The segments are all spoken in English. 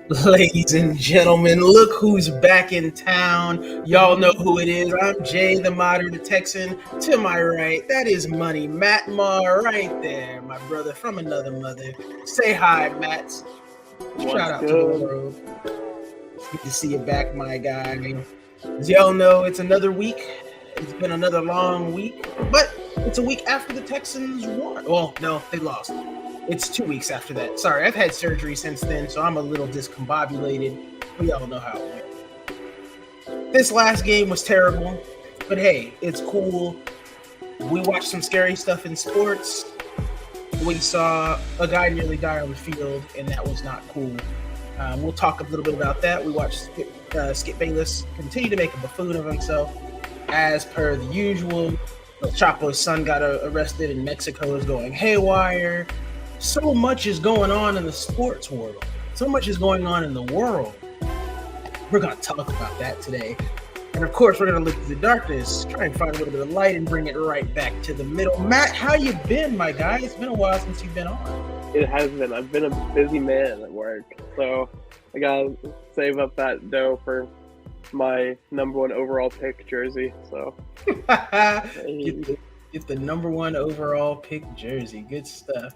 Ladies and gentlemen, look who's back in town. Y'all know who it is. I'm Jay, the modern the Texan. To my right, that is Money Matt Ma right there, my brother from another mother. Say hi, Matt. Shout What's out to the good? world. It's good to see you back, my guy. As y'all know, it's another week. It's been another long week, but it's a week after the Texans won. Well, no, they lost. It's 2 weeks after that. Sorry, I've had surgery since then, so I'm a little discombobulated. We all know how it went. This last game was terrible, but hey, it's cool. We watched some scary stuff in sports. We saw a guy nearly die on the field, and that was not cool. We'll talk a little bit about that. We watched Skip Bayless continue to make a buffoon of himself, as per the usual. El Chapo's son got arrested, and Mexico is going haywire. So much is going on in the sports world. So much is going on in the world. We're going to talk about that today. And of course, we're going to look through the darkness, try and find a little bit of light and bring it right back to the middle. Matt, how you been, my guy? It's been a while since you've been on. It has been. I've been a busy man at work, so I gotta save up that dough for my number one overall pick jersey. So Get the number one overall pick jersey. Good stuff.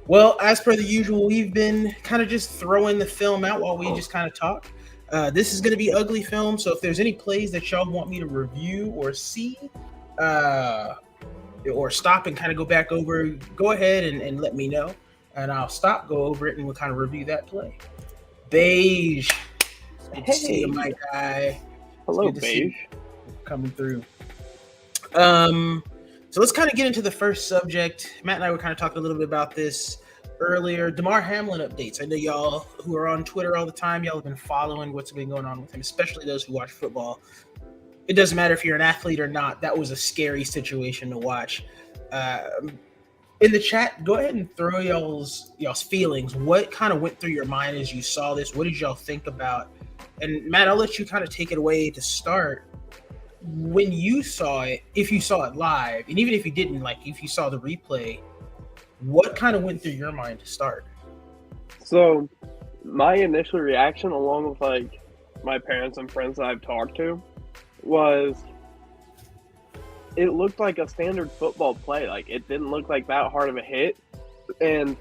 Well, as per the usual, we've been kind of just throwing the film out while we just kind of talk. This is going to be ugly film, so if there's any plays that y'all want me to review or see, or stop and kind of go back over, go ahead and let me know, and I'll stop, go over it, and we'll kind of review that play. Beige. Good to see you, my guy. Hello, Beige. Coming through. So let's kind of get into the first subject. Matt and I were kind of talking a little bit about this earlier. Damar Hamlin updates. I know y'all who are on Twitter all the time, y'all have been following what's been going on with him, especially those who watch football. It doesn't matter if you're an athlete or not. That was a scary situation to watch. In the chat, go ahead and throw y'all's feelings. What kind of went through your mind as you saw this? What did y'all think about? And Matt, I'll let you kind of take it away to start. When you saw it, if you saw it live, and even if you didn't, like if you saw the replay, what kind of went through your mind to start? So my initial reaction, along with like my parents and friends that I've talked to, was it looked like a standard football play. Like it didn't look like that hard of a hit, and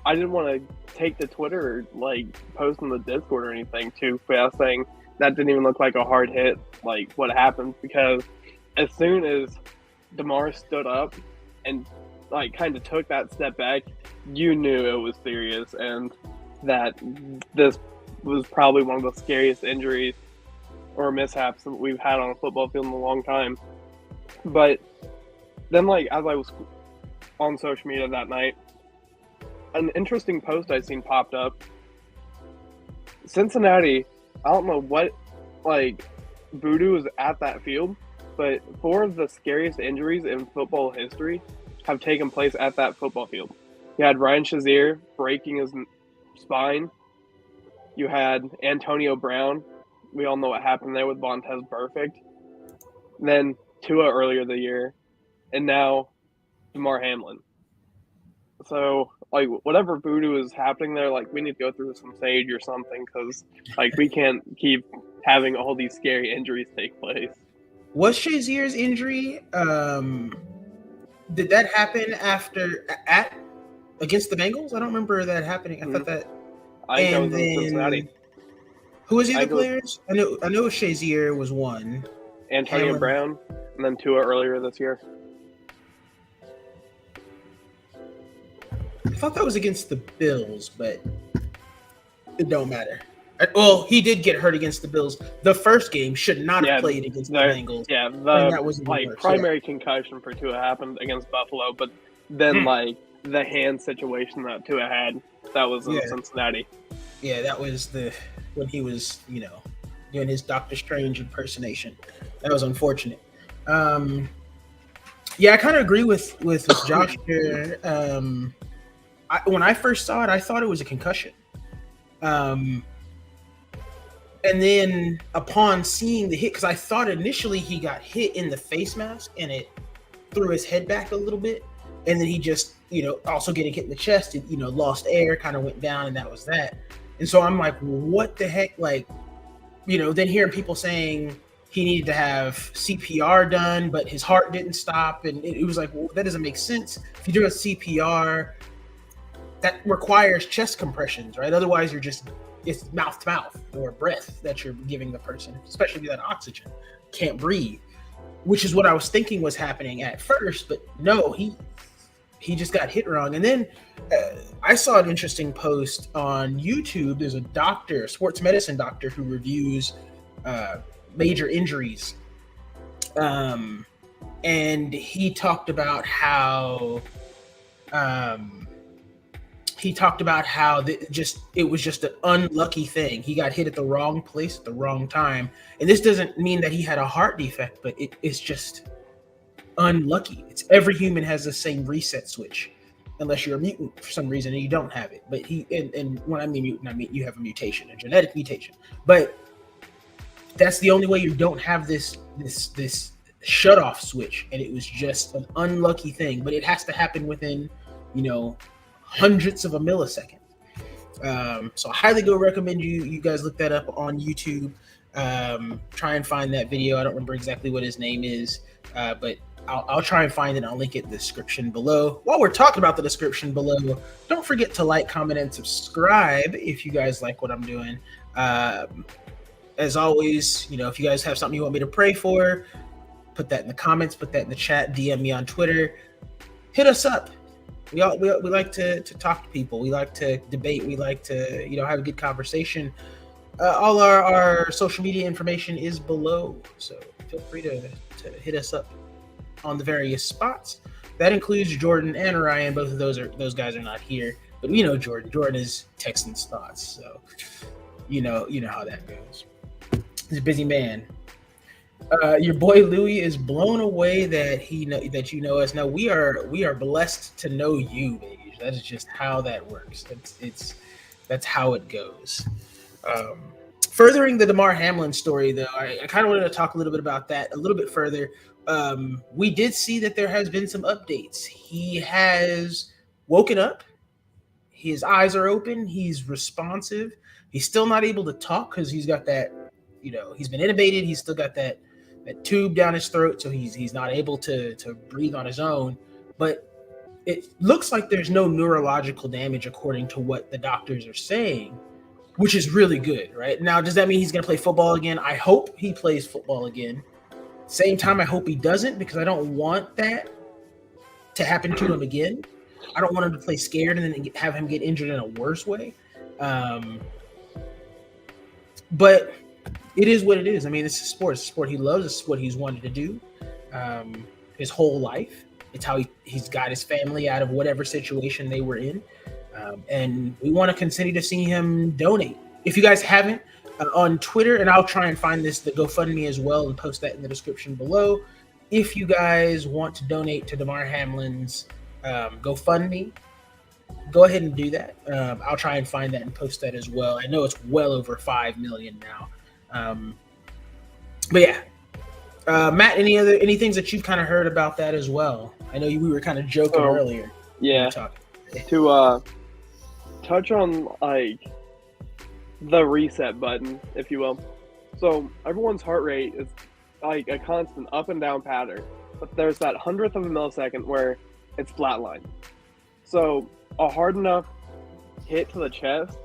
I didn't want to take to Twitter or like post in the Discord or anything too fast saying that didn't even look like a hard hit, like what happened, because as soon as Damar stood up and like kind of took that step back, you knew it was serious and that this was probably one of the scariest injuries or mishaps that we've had on a football field in a long time. But then, like, as I was on social media that night, an interesting post I seen popped up. Cincinnati, I don't know what, like, voodoo is at that field, but 4 of the scariest injuries in football history have taken place at that football field. You had Ryan Shazier breaking his spine. You had Antonio Brown. We all know what happened there with Vontaze Burfict. Then Tua earlier the year, and now Damar Hamlin. So, like, whatever voodoo is happening there, like, we need to go through some sage or something, because, like, we can't keep having all these scary injuries take place. Was Shazier's injury, did that happen against the Bengals? I don't remember that happening. I thought that. I think that was in Cincinnati. Who was the other players? I know Shazier was one. Antonio Brown, and then Tua earlier this year. I thought that was against the Bills, but it don't matter. Well, he did get hurt against the Bills. The first game should not have played against the Bengals. Yeah, that was primary concussion for Tua happened against Buffalo, but then like the hand situation that Tua had, that was in Cincinnati. Yeah, that was when he was, doing his Doctor Strange impersonation. That was unfortunate. Yeah, I kind of agree with Josh here. When I first saw it, I thought it was a concussion. And then upon seeing the hit, because I thought initially he got hit in the face mask and it threw his head back a little bit. And then he just, also getting hit in the chest, and, lost air, kind of went down, and that was that. And And so I'm like, what the heck? Like, then hearing people saying he needed to have CPR done, but his heart didn't stop. And it was like, well, that doesn't make sense. If you do a CPR, that requires chest compressions, right? Otherwise, it's mouth to mouth or breath that you're giving the person, especially that oxygen. Can't breathe, which is what I was thinking was happening at first. But no, he just got hit wrong. And then I saw an interesting post on YouTube. There's a doctor, a sports medicine doctor, who reviews major injuries. And he talked about how it was just an unlucky thing. He got hit at the wrong place at the wrong time. And this doesn't mean that he had a heart defect, but it's just unlucky. It's every human has the same reset switch, unless you're a mutant for some reason and you don't have it. But and when I mean mutant, I mean you have a mutation, a genetic mutation. But that's the only way you don't have this shut off switch. And it was just an unlucky thing. But it has to happen within, hundredths of a millisecond. So I highly recommend you guys look that up on YouTube. Try and find that video. I don't remember exactly what his name is, but I'll try and find it. I'll link it in the description below. While we're talking about the description below, don't forget to like, comment, and subscribe if you guys like what I'm doing. As always, if you guys have something you want me to pray for, put that in the comments, put that in the chat, DM me on Twitter, hit us up. We like to talk to people. We like to debate. We like to have a good conversation. All our social media information is below, so feel free to hit us up on the various spots. That includes Jordan and Ryan. Both of those guys are not here, but Jordan. Jordan is Texans thoughts, so you know how that goes. He's a busy man. Your boy Louie is blown away that you know us. Now we are blessed to know you, baby. That is just how that works. That's how it goes. Furthering the Damar Hamlin story, though, I kind of wanted to talk a little bit about that a little bit further. We did see that there has been some updates. He has woken up. His eyes are open. He's responsive. He's still not able to talk because he's got that, he's been intubated. He's still got that tube down his throat, so he's not able to breathe on his own. But it looks like there's no neurological damage according to what the doctors are saying, which is really good, right? Now, does that mean he's going to play football again? I hope he plays football again. Same time, I hope he doesn't, because I don't want that to happen to him again. I don't want him to play scared and then have him get injured in a worse way. But it is what it is. I mean, it's a sport. It's a sport he loves. It's what he's wanted to do his whole life. It's how he's got his family out of whatever situation they were in. And we want to continue to see him donate. If you guys haven't, on Twitter, and I'll try and find the GoFundMe as well and post that in the description below. If you guys want to donate to Damar Hamlin's GoFundMe, go ahead and do that. I'll try and find that and post that as well. I know it's well over 5 million now. But yeah, Matt, any things that you've kind of heard about that as well? I know we were kind of joking earlier. Yeah. To touch on the reset button, if you will. So everyone's heart rate is like a constant up and down pattern, but there's that hundredth of a millisecond where it's flatlined. So a hard enough hit to the chest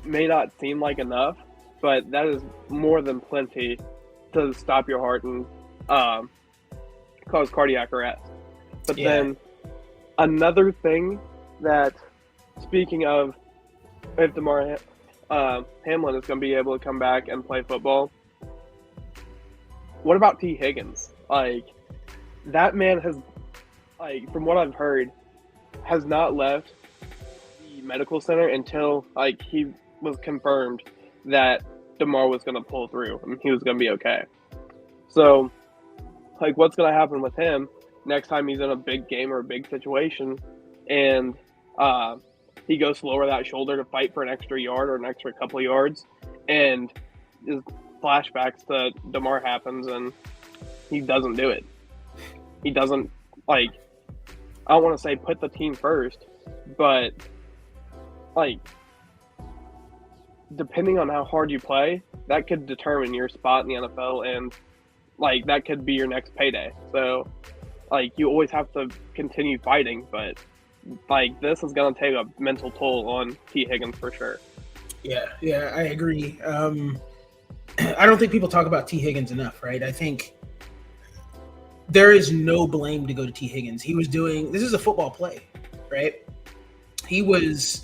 may not seem like enough, but that is more than plenty to stop your heart and cause cardiac arrest. But then another thing that, speaking of, if Damar Hamlin is going to be able to come back and play football, what about T. Higgins? That man has, from what I've heard, has not left the medical center until he was confirmed that Damar was going to pull through and he was going to be okay. So, what's going to happen with him next time he's in a big game or a big situation and he goes to lower that shoulder to fight for an extra yard or an extra couple of yards, and his flashbacks to Damar happens and he doesn't do it. He doesn't, I don't want to say put the team first, but depending on how hard you play, that could determine your spot in the NFL, and like that could be your next payday. So like you always have to continue fighting, but like this is going to take a mental toll on T. Higgins for sure. Yeah, I agree. I don't think people talk about T. Higgins enough, right? I think there is no blame to go to T. Higgins. This is a football play, right? He was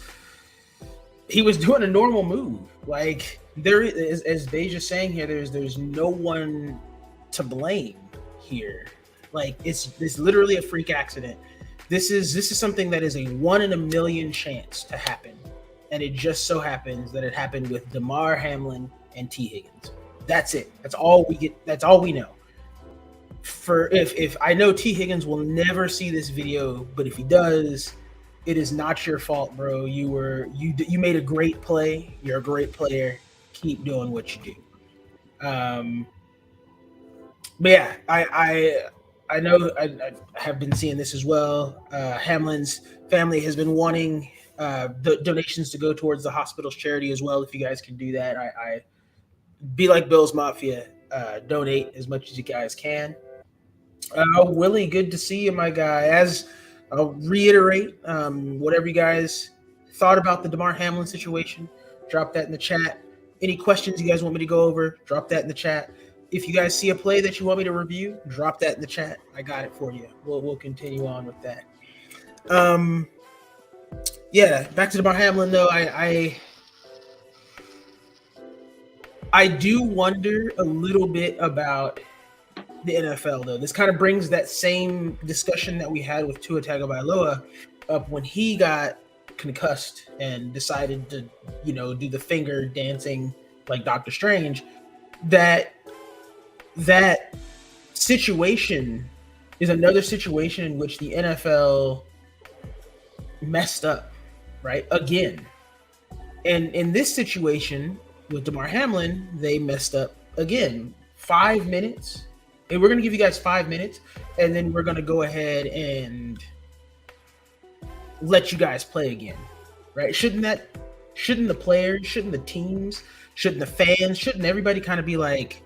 doing a normal move. Like there is, as Deja's saying here, there's no one to blame here. Like it's literally a freak accident. This is something that is a 1 in a million chance to happen. And it just so happens that it happened with Damar Hamlin and T. Higgins. That's it. That's all we get. That's all we know. If I know T. Higgins will never see this video, but if he does, it is not your fault, bro. You made a great play. You're a great player. Keep doing what you do. But yeah, I know I have been seeing this as well. Hamlin's family has been wanting the donations to go towards the hospital's charity as well. If you guys can do that, I be like Bill's Mafia. Donate as much as you guys can. Willie, good to see you, my guy. As I'll reiterate, whatever you guys thought about the Damar Hamlin situation, drop that in the chat. Any questions you guys want me to go over, drop that in the chat. If you guys see a play that you want me to review, drop that in the chat. I got it for you. We'll continue on with that. Yeah, back to Damar Hamlin though. I do wonder a little bit about the NFL though. This kind of brings that same discussion that we had with Tua Tagovailoa up when he got concussed and decided to, do the finger dancing like Doctor Strange. That situation is another situation in which the NFL messed up, right? Again. And in this situation with Damar Hamlin, they messed up again. 5 minutes. And we're going to give you guys 5 minutes, and then we're going to go ahead and let you guys play again, right? Shouldn't the players, shouldn't the teams, shouldn't the fans, shouldn't everybody kind of be like,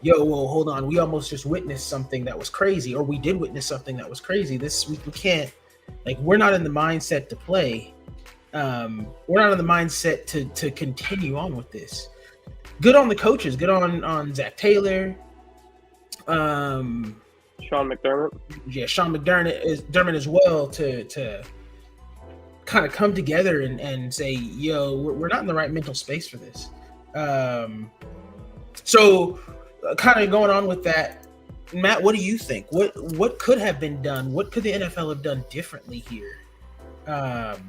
yo, well, hold on, we almost just witnessed something that was crazy, or we did witness something that was crazy. We can't, like, we're not in the mindset to play. We're not in the mindset to continue on with this. Good on the coaches. Good on Zach Taylor. Sean McDermott. Yeah, Sean McDermott as well to kind of come together and say, yo, we're not in the right mental space for this. So kind of going on with that, Matt, what do you think? What could have been done? What could the NFL have done differently here to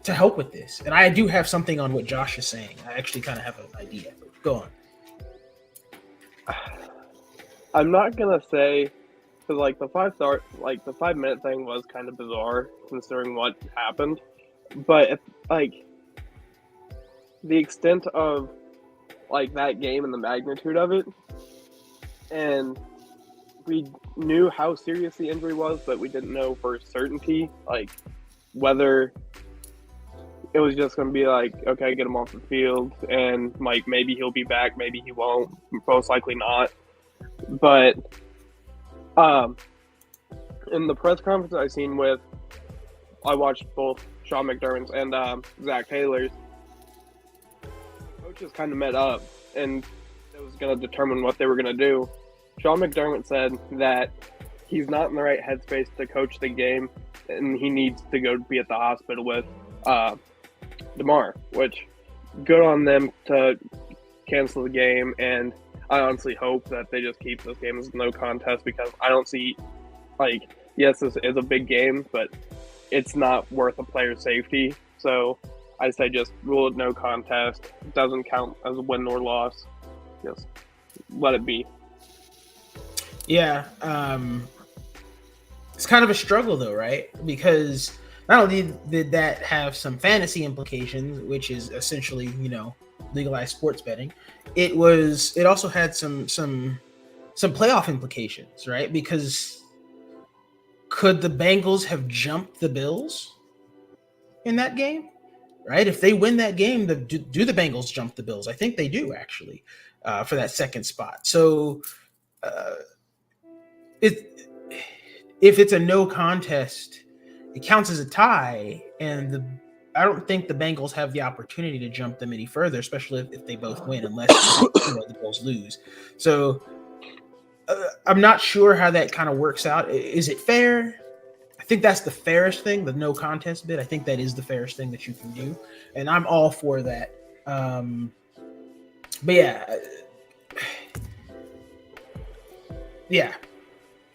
help with this? And I do have something on what Josh is saying. I actually kind of have an idea. Go on. I'm not gonna say, because like the 5 minute thing was kind of bizarre considering what happened, but if, like the extent of like that game and the magnitude of it, and we knew how serious the injury was, but we didn't know for certainty like whether it was just going to be like, okay, get him off the field and like maybe he'll be back, maybe he won't, most likely not. But in the press conference I watched both Sean McDermott's and Zach Taylor's. Coaches kind of met up and it was going to determine what they were going to do. Sean McDermott said that he's not in the right headspace to coach the game and he needs to go be at the hospital with Damar, which good on them to cancel the game, and I honestly hope that they just keep this game as no contest, because I don't see, like, yes, this is a big game, but it's not worth a player's safety. So I say just rule it no contest. It doesn't count as a win or loss. Just let it be. Yeah. It's kind of a struggle though, right? Because not only did that have some fantasy implications, which is essentially, legalized sports betting, it also had some playoff implications, right? Because could the Bengals have jumped the Bills in that game? right? If they win that game, do the Bengals jump the Bills? I think they do actually for that second spot. So if it's a no contest, it counts as a tie, and I don't think the Bengals have the opportunity to jump them any further, especially if they both win, unless the Bills lose. So I'm not sure how that kind of works out. Is it fair? I think that's the fairest thing, the no contest bit. I think that is the fairest thing that you can do, and I'm all for that. But yeah.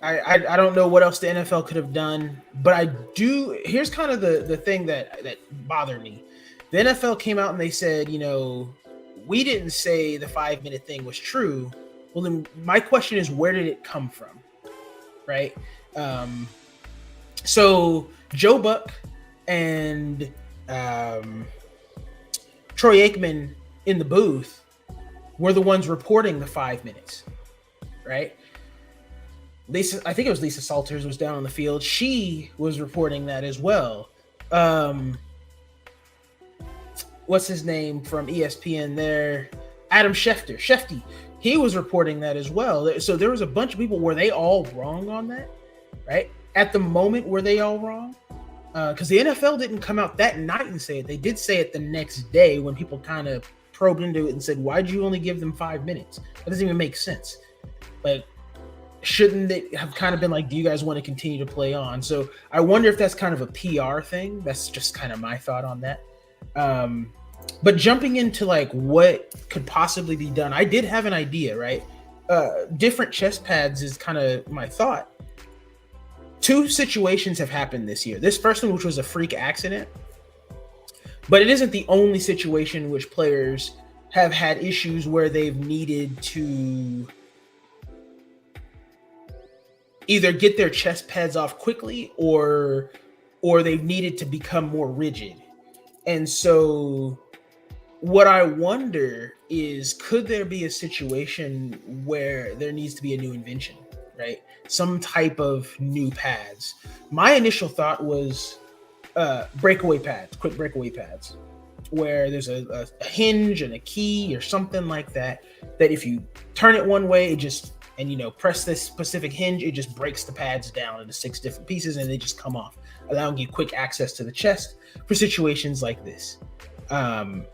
I don't know what else the NFL could have done, but I do. Here's kind of the thing that bothered me. The NFL came out and they said, we didn't say the 5-minute thing was true. Well, then my question is, where did it come from? Right? So Joe Buck and Troy Aikman in the booth were the ones reporting the 5 minutes, right? I think it was Lisa Salters was down on the field. She was reporting that as well. What's his name from ESPN there? Adam Schefter. He was reporting that as well. So there was a bunch of people. Were they all wrong on that? Right? At the moment, were they all wrong? Because the NFL didn't come out that night and say it. They did say it the next day when people kind of probed into it and said, why'd you only give them 5 minutes? That doesn't even make sense. Like, shouldn't they have kind of been like, do you guys want to continue to play on? So I wonder if that's kind of a PR thing. That's just kind of my thought on that. But jumping into like what could possibly be done, I did have an idea, right? Different chest pads is kind of my thought. 2 situations have happened this year. This first one, which was a freak accident, but it isn't the only situation in which players have had issues where they've needed to either get their chest pads off quickly or they've needed to become more rigid. And so what I wonder is, could there be a situation where there needs to be a new invention, right? Some type of new pads. My initial thought was breakaway pads, quick breakaway pads, where there's a hinge and a key or something like that, that if you turn it one way, it just, and press this specific hinge, it just breaks the pads down into 6 different pieces and they just come off, allowing you quick access to the chest for situations like this. And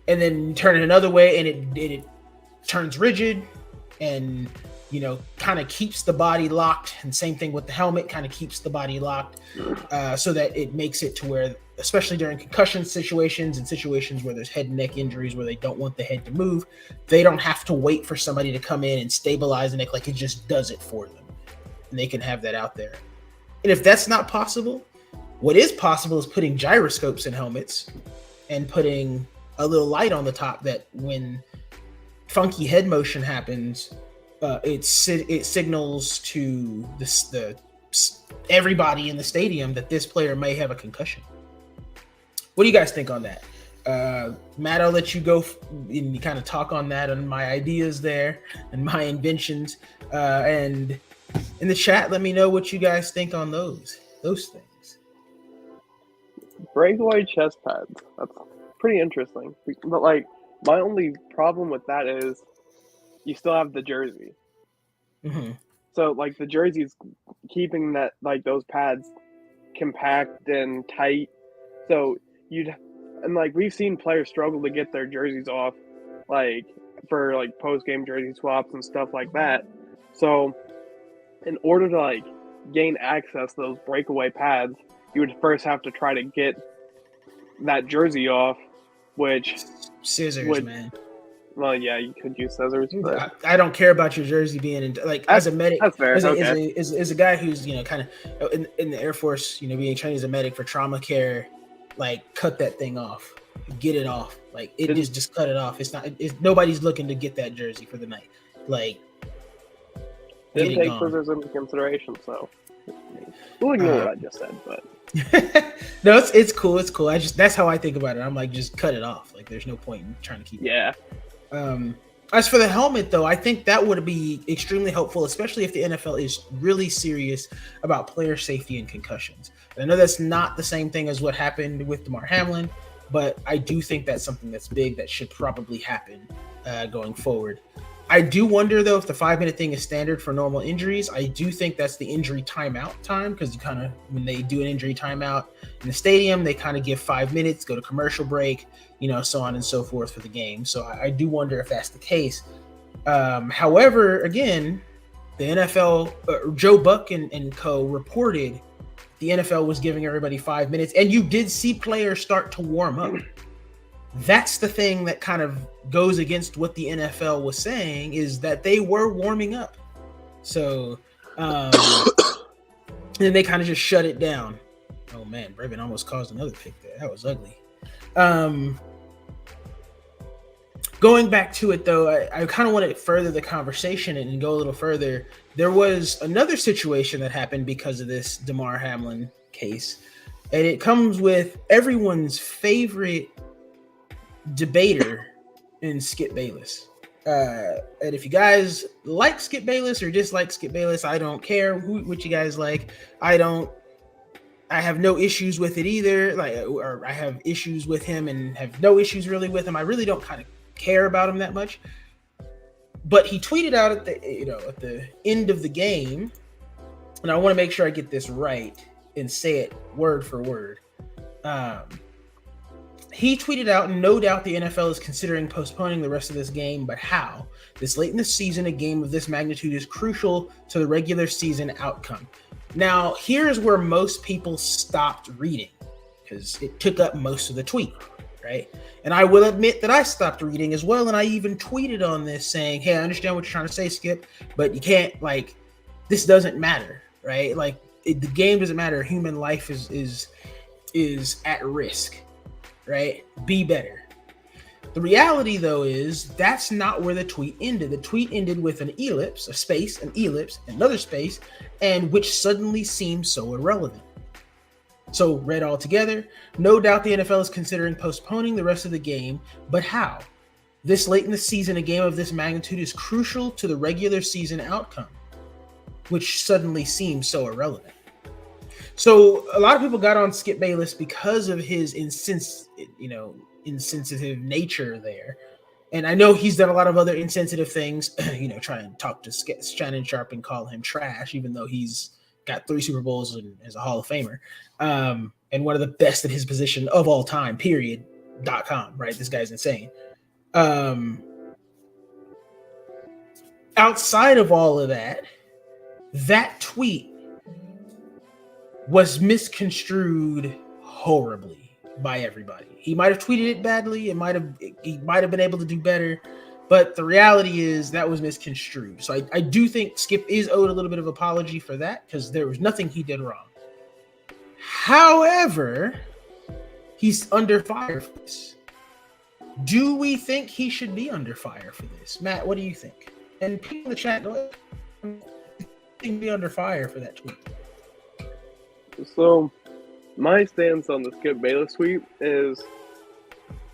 then turn it another way and it turns rigid and kind of keeps the body locked. And same thing with the helmet, kind of keeps the body locked so that it makes it to where, especially during concussion situations and situations where there's head and neck injuries where they don't want the head to move, they don't have to wait for somebody to come in and stabilize the neck. Like, it just does it for them. And they can have that out there. And if that's not possible, what is possible is putting gyroscopes in helmets and putting a little light on the top that when funky head motion happens, it signals to everybody in the stadium that this player may have a concussion. What do you guys think on that? Matt, I'll let you go and kind of talk on that and my ideas there and my inventions. And in the chat, let me know what you guys think on those things. Breakaway chest pads. That's pretty interesting. But like, my only problem with that is you still have the jersey. Mm-hmm. So like the jersey's keeping that, like, those pads compact and tight. So we've seen players struggle to get their jerseys off, like for like post-game jersey swaps and stuff like that. So in order to like gain access to those breakaway pads, you would first have to try to get that jersey off, which scissors, man. Well, yeah, you could use scissors. But I don't care about your jersey being as a medic. That's fair. As a guy who's kind of in the Air Force, being trained as a medic for trauma care, like, cut that thing off, get it off. Like, it just cut it off. It's not. Nobody's looking to get that jersey for the night. Like, didn't take scissors into consideration, so we'll ignore what I just said. But no, it's cool. It's cool. That's how I think about it. I'm like, just cut it off. Like, there's no point in trying to keep it. Yeah. As for the helmet, though, I think that would be extremely helpful, especially if the NFL is really serious about player safety and concussions. And I know that's not the same thing as what happened with Damar Hamlin, but I do think that's something that's big that should probably happen going forward. I do wonder though if the 5-minute thing is standard for normal injuries. I do think that's the injury timeout time, because you kind of, when they do an injury timeout in the stadium, they kind of give 5 minutes, go to commercial break, so on and so forth for the game. So I do wonder if that's the case. However, again, the NFL, Joe Buck and co reported the NFL was giving everybody 5 minutes, and you did see players start to warm up. That's the thing that kind of goes against what the NFL was saying, is that they were warming up. So, and they kind of just shut it down. Oh man, Brevin almost caused another pick there. That was ugly. Going back to it though, I kind of want to further the conversation and go a little further. There was another situation that happened because of this Damar Hamlin case, and it comes with everyone's favorite debater in Skip Bayless. And if you guys like Skip Bayless or dislike Skip Bayless, I don't care what you guys like. I have no issues with it either. Or I have issues with him and have no issues really with him. I really don't kind of care about him that much. But he tweeted out at the end of the game, and I want to make sure I get this right and say it word for word. He tweeted out, no doubt the NFL is considering postponing the rest of this game, but how? This late in the season, a game of this magnitude is crucial to the regular season outcome. Now, here's where most people stopped reading, because it took up most of the tweet, right? And I will admit that I stopped reading as well, and I even tweeted on this saying, hey, I understand what you're trying to say, Skip, but you can't, this doesn't matter, right? The game doesn't matter. Human life is at risk. Right? Be better. The reality, though, is that's not where the tweet ended. The tweet ended with an ellipse, a space, an ellipse, another space, and which suddenly seems so irrelevant. So, read all together, no doubt the NFL is considering postponing the rest of the game, but how? This late in the season, a game of this magnitude is crucial to the regular season outcome, which suddenly seems so irrelevant. So a lot of people got on Skip Bayless because of his insensitive nature there. And I know he's done a lot of other insensitive things, try and talk to Shannon Sharp and call him trash, even though he's got 3 Super Bowls and is a Hall of Famer, and one of the best at his position of all time, period.com, right? This guy's insane. Outside of all of that, that tweet was misconstrued horribly by everybody. He might have tweeted it badly. He might have been able to do better, but the reality is that was misconstrued. So I do think Skip is owed a little bit of apology for that, because there was nothing he did wrong. However, he's under fire for this. Do we think he should be under fire for this? Matt, what do you think? And people in the chat, go ahead. Be under fire for that tweet. So, my stance on the Skip Bayless tweet is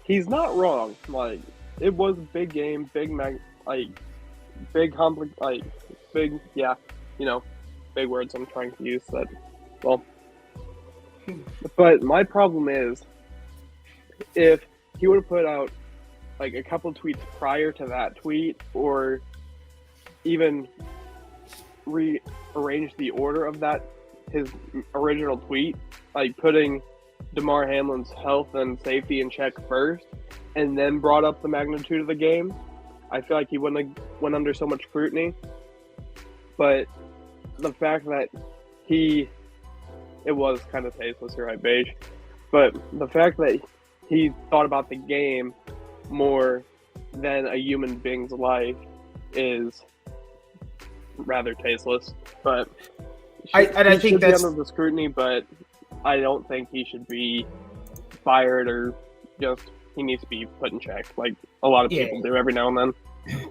he's not wrong. It was a big game, big words I'm trying to use that. Well, but my problem is if he would have put out a couple tweets prior to that tweet, or even rearranged the order of his original tweet, putting Damar Hamlin's health and safety in check first, and then brought up the magnitude of the game, I feel like he wouldn't have went under so much scrutiny. But the fact that it was kind of tasteless, you're right, Beige, but the fact that he thought about the game more than a human being's life is rather tasteless. But I think that's under the scrutiny, but I don't think he should be fired, or he needs to be put in check, like a lot of people do every now and then.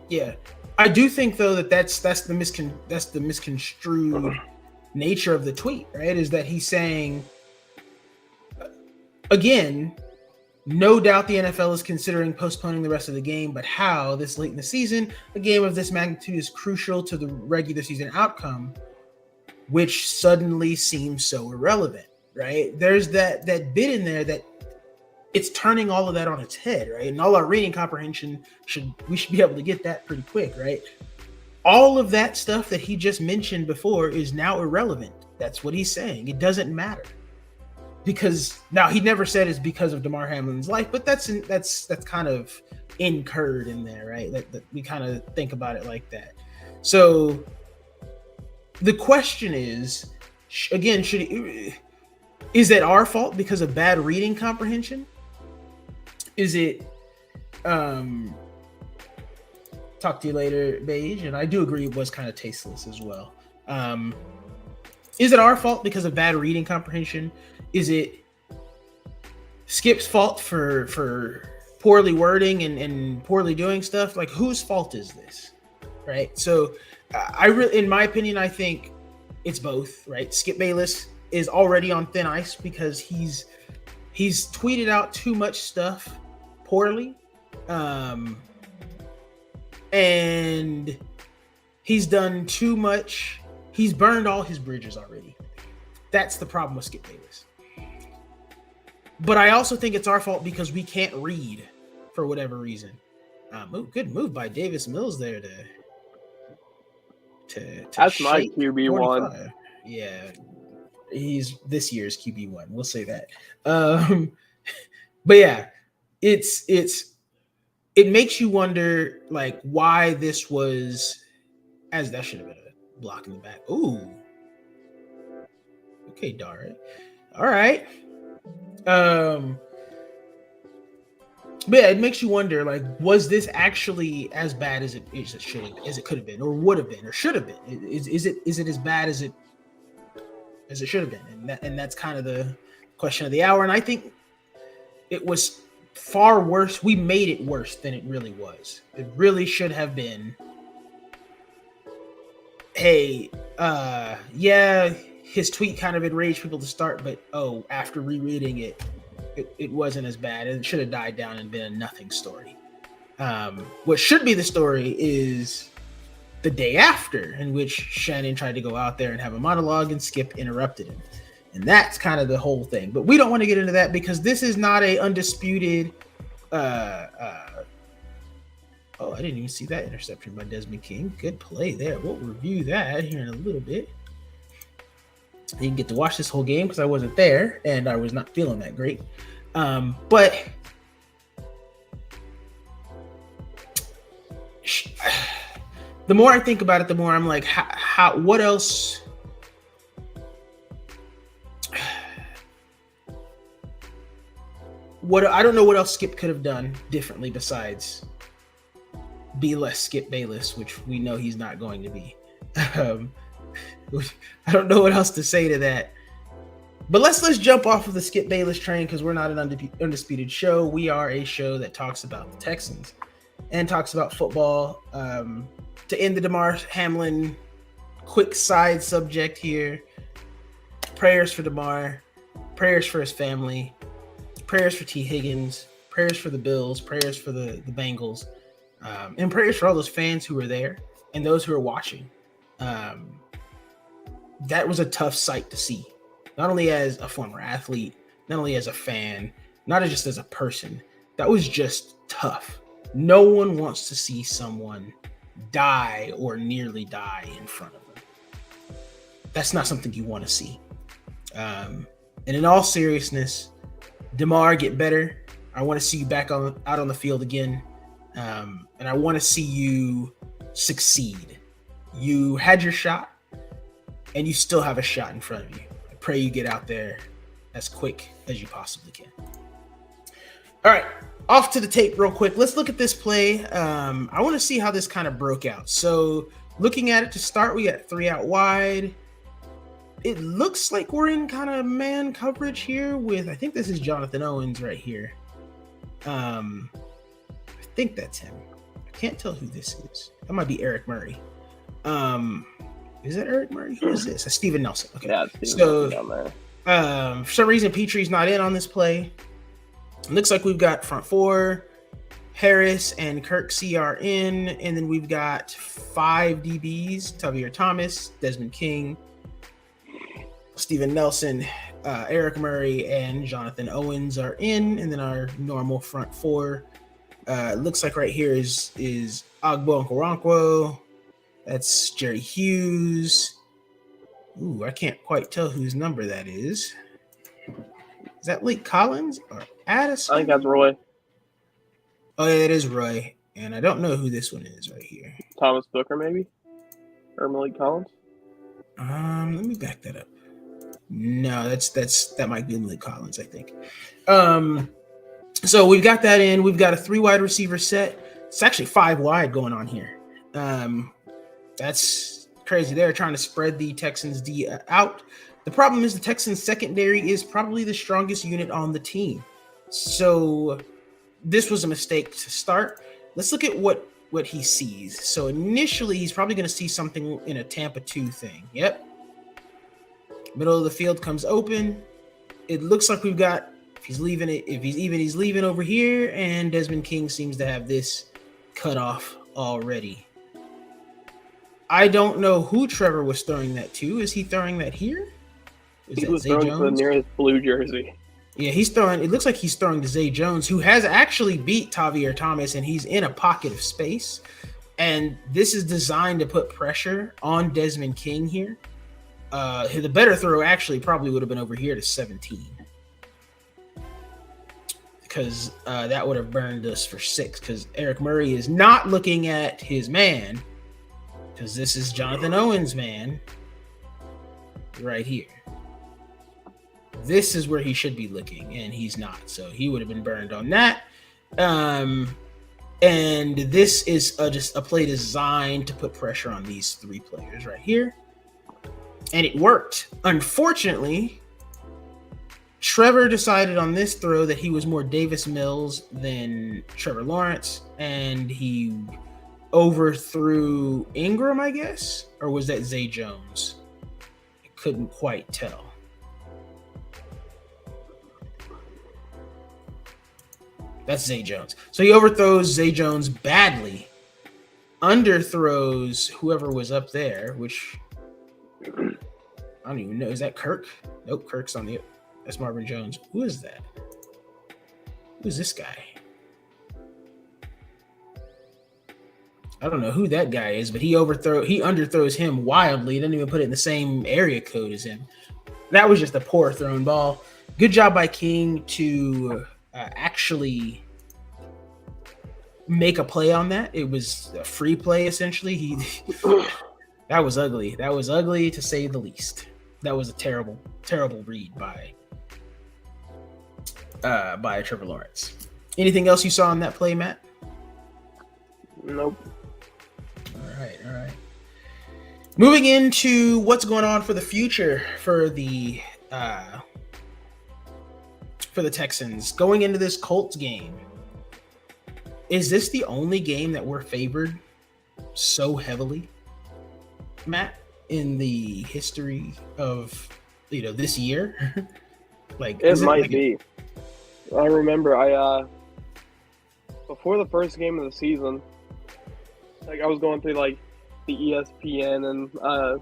Yeah, I do think though that's the misconstrued nature of the tweet, right? Is that he's saying, again, no doubt the NFL is considering postponing the rest of the game, but how? This late in the season, a game of this magnitude is crucial to the regular season outcome, which suddenly seems so irrelevant, right? There's that bit in there that it's turning all of that on its head, right? And all our reading comprehension we should be able to get that pretty quick, right? All of that stuff that he just mentioned before is now irrelevant. That's what he's saying. It doesn't matter. Because now he never said it's because of Damar Hamlin's life, but that's kind of incurred in there, right? That we kind of think about it like that. So the question is, again, is that our fault because of bad reading comprehension? Is it talk to you later, Beige? And I do agree it was kind of tasteless as well. Is it our fault because of bad reading comprehension? Is it Skip's fault for poorly wording and poorly doing stuff? Like, whose fault is this? Right? So in my opinion, I think it's both, right? Skip Bayless is already on thin ice because he's tweeted out too much stuff poorly. And he's done too much. He's burned all his bridges already. That's the problem with Skip Bayless. But I also think it's our fault because we can't read for whatever reason. Good move by Davis Mills there to that's my QB1. Yeah, he's this year's QB1. We'll say that. But yeah, it makes you wonder, like, why this was, as that should have been a block in the back. Ooh. Okay, Dara. All right. But yeah, it makes you wonder, like, was this actually as bad as it could have been, or would have been, or should have been? Is it as bad as it should have been? And that's kind of the question of the hour. And I think it was far worse. We made it worse than it really was. It really should have been, hey, yeah, his tweet kind of enraged people to start, but after rereading it wasn't as bad. It should have died down and been a nothing story. What should be the story is the day after, in which Shannon tried to go out there and have a monologue and Skip interrupted him. And that's kind of the whole thing. But we don't want to get into that because this is not a undisputed I didn't even see that interception by Desmond King. Good play there. We'll review that here in a little bit. You didn't get to watch this whole game because I wasn't there and I was not feeling that great. But the more I think about it, the more I'm like, what else? I don't know what else Skip could have done differently besides be less Skip Bayless, which we know he's not going to be. I don't know what else to say to that. But let's jump off of the Skip Bayless train because we're not an undisputed show. We are a show that talks about the Texans and talks about football. To end the Damar Hamlin quick side subject here, prayers for Damar, prayers for his family, prayers for T. Higgins, prayers for the Bills, prayers for the Bengals, and prayers for all those fans who were there and those who are watching. That was a tough sight to see, not only as a former athlete, not only as a fan, not just as a person. That was just tough. No one wants to see someone die or nearly die in front of them. That's not something you want to see. And in all seriousness, Damar, get better. I want to see you back out on the field again. And I want to see you succeed. You had your shot, and you still have a shot in front of you. I pray you get out there as quick as you possibly can. All right, off to the tape real quick. Let's look at this play. I want to see how this kind of broke out. So looking at it to start, we got 3 out wide. It looks like we're in kind of man coverage here with, I think this is Jonathan Owens right here. I think that's him. I can't tell who this is. That might be Eric Murray. Is that Eric Murray? Who is this? Steven Nelson. Okay. Yeah, so down there. For some reason, Petrie's not in on this play. It looks like we've got front four. Harris and Kirksey are in, and then we've got 5 DBs: Tavierre Thomas, Desmond King, Steven Nelson, Eric Murray and Jonathan Owens are in, and then our normal front four. Looks like right here is Agbo Nkoronkwo. That's Jerry Hughes. Ooh, I can't quite tell whose number that is. Is that Lee Collins or Addison? I think that's Roy. Oh, yeah, it is Roy. And I don't know who this one is right here. Thomas Booker, maybe? Or Malik Collins? Let me back that up. No, that might be Malik Collins, I think. So we've got that in. We've got a 3 wide receiver set. It's actually 5 wide going on here. That's crazy. They're trying to spread the Texans D out. The problem is the Texans secondary is probably the strongest unit on the team. So this was a mistake to start. Let's look at what he sees. So initially, he's probably going to see something in a Tampa 2 thing. Yep. Middle of the field comes open. It looks like we've got, if he's leaving over here, and Desmond King seems to have this cut off already. I don't know who Trevor was throwing that to. Is he throwing that here? He was throwing to the nearest blue jersey. Yeah, it looks like he's throwing to Zay Jones, who has actually beat Tavierre Thomas, and he's in a pocket of space. And this is designed to put pressure on Desmond King here. The better throw actually probably would have been over here to 17. Because that would have burned us for 6. Because Eric Murray is not looking at his man. Because this is Jonathan Owens' man. Right here. This is where he should be looking, and he's not. So he would have been burned on that. And this is just a play designed to put pressure on these 3 players right here. And it worked. Unfortunately, Trevor decided on this throw that he was more Davis Mills than Trevor Lawrence, and he overthrew Ingram, I guess? Or was that Zay Jones? I couldn't quite tell. That's Zay Jones. So he overthrows Zay Jones badly, underthrows whoever was up there, which I don't even know. Is that Kirk? Nope, Kirk's on the. That's Marvin Jones. Who is that? Who is this guy? I don't know who that guy is, but he underthrows him wildly. He didn't even put it in the same area code as him. That was just a poor thrown ball. Good job by King to actually make a play on that. It was a free play essentially. That was ugly. That was ugly to say the least. That was a terrible, terrible read by Trevor Lawrence. Anything else you saw on that play, Matt? Nope. All right. Moving into what's going on for the future for the Texans going into this Colts game. Is this the only game that we're favored so heavily, Matt, in the history of this year? It might be. I remember before the first game of the season, I was going through the ESPN and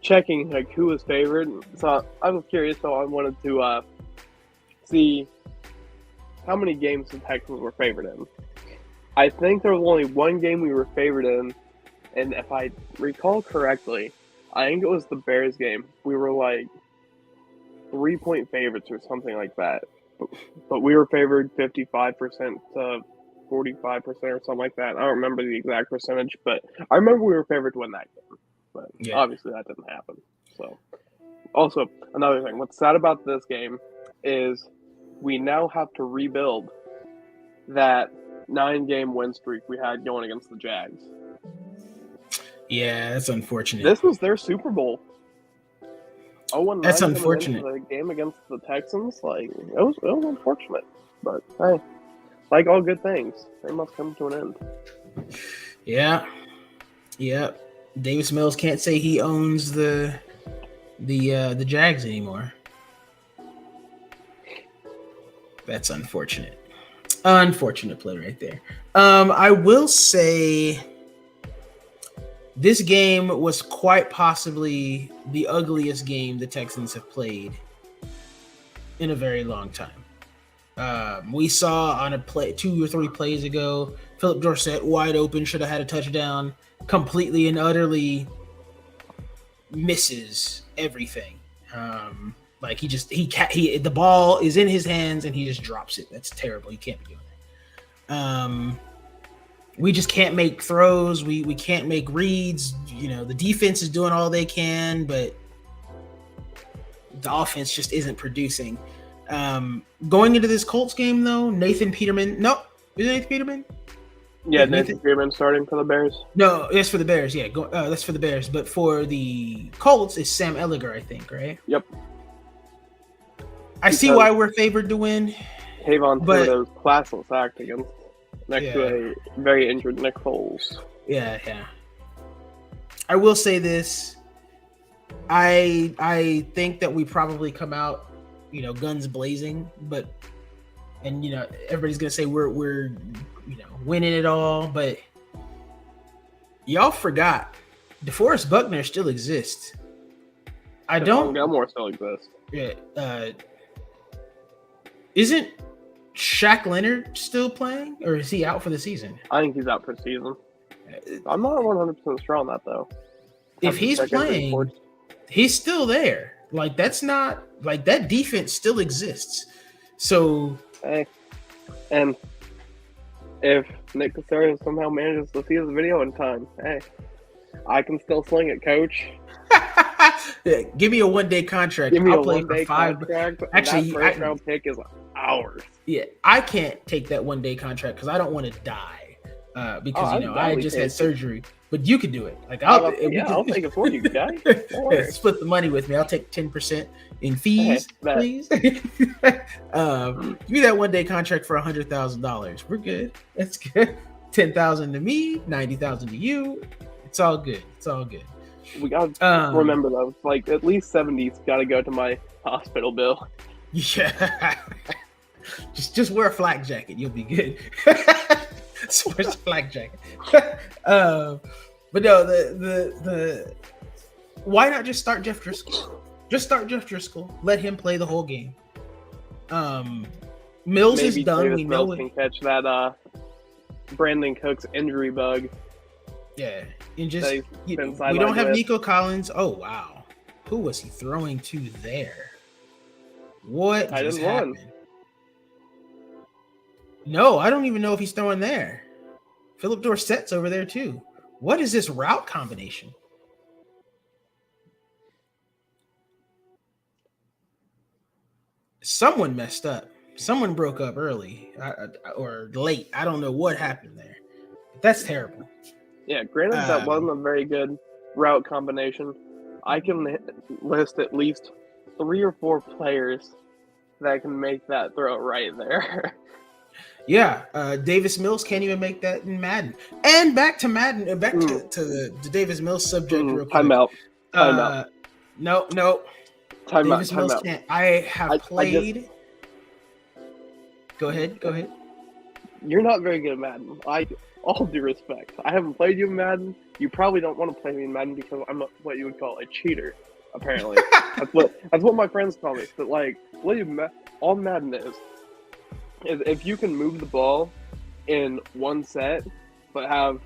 checking who was favored. So I was curious, so I wanted to see how many games the Texans were favored in. I think there was only one game we were favored in, and if I recall correctly, I think it was the Bears game. We were 3-point favorites or something like that. But we were favored 55% to 45% or something like that. I don't remember the exact percentage, but I remember we were favored to win that game. But Obviously that didn't happen. So, also, another thing. What's sad about this game is we now have to rebuild that 9-game win streak we had going against the Jags. Yeah, that's unfortunate. This was their Super Bowl. That's unfortunate. The game against the Texans, it was unfortunate. But hey, like all good things, they must come to an end. Yeah. Davis Mills can't say he owns the Jags anymore. That's unfortunate. Unfortunate play right there. I will say this game was quite possibly the ugliest game the Texans have played in a very long time. We saw on a play 2 or 3 plays ago, Philip Dorsett wide open, should have had a touchdown, completely and utterly misses everything. Like the ball is in his hands and he just drops it. That's terrible. You can't be doing that. We just can't make throws. We can't make reads. The defense is doing all they can, but the offense just isn't producing. Going into this Colts game, though, Nathan Peterman. No, is it Nathan Peterman? Yeah, Nathan Peterman starting for the Bears. No, that's for the Bears. Yeah, that's for the Bears. But for the Colts, it's Sam Ehlinger, I think, right? Yep. I see why we're favored to win. Kayvon Thibodeau's classless act against next to a very injured Nick Foles. Yeah. I will say this. I think that we probably come out, guns blazing, and everybody's gonna say we're winning it all, but y'all forgot DeForest Buckner still exists. Gilmore still exists. Yeah. Isn't Shaq Leonard still playing, or is he out for the season? I think he's out for the season. I'm not 100% sure on that though. If he's playing, he's still there. Like that's not like that defense still exists. So, hey, and if Nick Casario somehow manages to see his video in time, hey, I can still sling it, coach. Yeah, give me a 1-day contract. Give me I'll a play 1-day for 5. contract. Actually, that first round pick is ours. Yeah, I can't take that 1-day contract because I don't want to die. Because I just had surgery. But you could do it. Like I'll take it for you, guy. Split the money with me. I'll take 10% in fees, please. Give me that 1-day contract for $100,000. We're good. That's good. $10,000 to me, $90,000 to you. It's all good. We gotta remember though, like at least 70's got to go to my hospital bill. Yeah. just wear a flak jacket. You'll be good. Wear a flak jacket. But no, the why not just start Jeff Driscoll? Just start Jeff Driscoll. Let him play the whole game. Mills is done. Davis We know Mills can catch that Brandon Cooks injury bug. Yeah, and just we don't have with. Nico Collins. Oh wow, who was he throwing to there? What just happened? No, I don't even know if he's throwing there. Philip Dorsett's over there too. What is this route combination? Someone messed up. Someone broke up early or late. I don't know what happened there. But that's terrible. Yeah, granted that wasn't a very good route combination. I can list at least 3 or 4 players that can make that throw right there. Yeah, Davis Mills can't even make that in Madden. And back to Madden, to the Davis Mills subject real quick. Timeout. No. Davis Mills can't. I have played. Go ahead. You're not very good at Madden. All due respect. I haven't played you in Madden. You probably don't want to play me in Madden because I'm what you would call a cheater, apparently. that's what my friends call me. But like, all Madden is if you can move the ball in one set, but have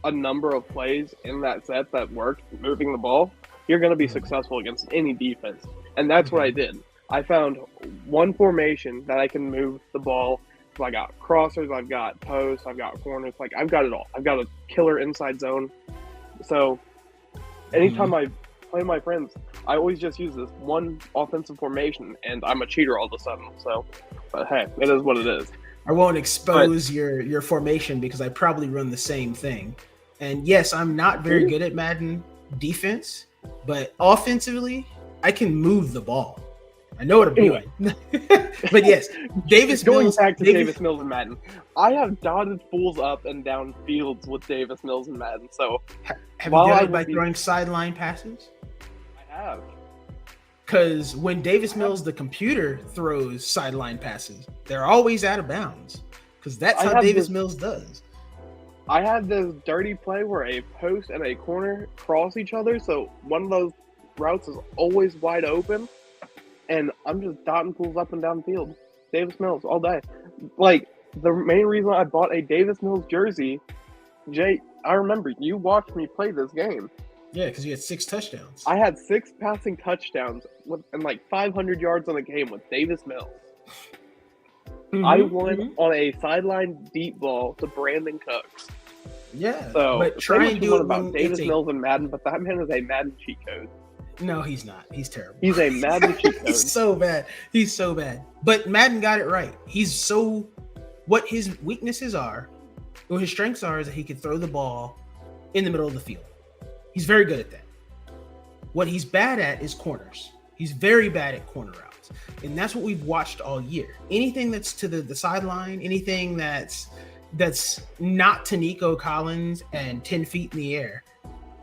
a number of plays in that set that work moving the ball, you're going to be successful against any defense. And that's what I did. I found one formation that I can move the ball. So I got crossers, I've got posts, I've got corners. Like, I've got it all. I've got a killer inside zone. So anytime I play my friends, I always just use this one offensive formation, and I'm a cheater all of a sudden. So, but hey, it is what it is. I won't expose your formation because I probably run the same thing. And yes, I'm not very good at Madden defense, but offensively, I can move the ball. I know what I'm doing. But yes, Davis Mills. Back to Davis Mills and Madden. I have dotted fools up and down fields with Davis Mills and Madden. So have you done it by throwing sideline passes? I have. Because when Davis Mills, the computer, throws sideline passes, they're always out of bounds. Because that's how Davis Mills does. I had this dirty play where a post and a corner cross each other, so one of those routes is always wide open. and I'm just dotting pools up and down the field. Davis Mills all day. Like, the main reason I bought a Davis Mills jersey, Jay, I remember you watched me play this game. Yeah, because you had 6 touchdowns. I had 6 passing touchdowns and like 500 yards on the game with Davis Mills. I won on a sideline deep ball to Brandon Cooks. Yeah, So, but try and do it about when Davis it's Mills and Madden, but that man is a Madden cheat code. No, he's not. He's terrible. He's a Madden cheat code. He's so bad. He's so bad. But Madden got it right. What his weaknesses are, what his strengths are, is that he can throw the ball in the middle of the field. He's very good at that. What he's bad at is corners. He's very bad at corner routes. And that's what we've watched all year. Anything that's to the sideline, anything that's not to Nico Collins and 10 feet in the air,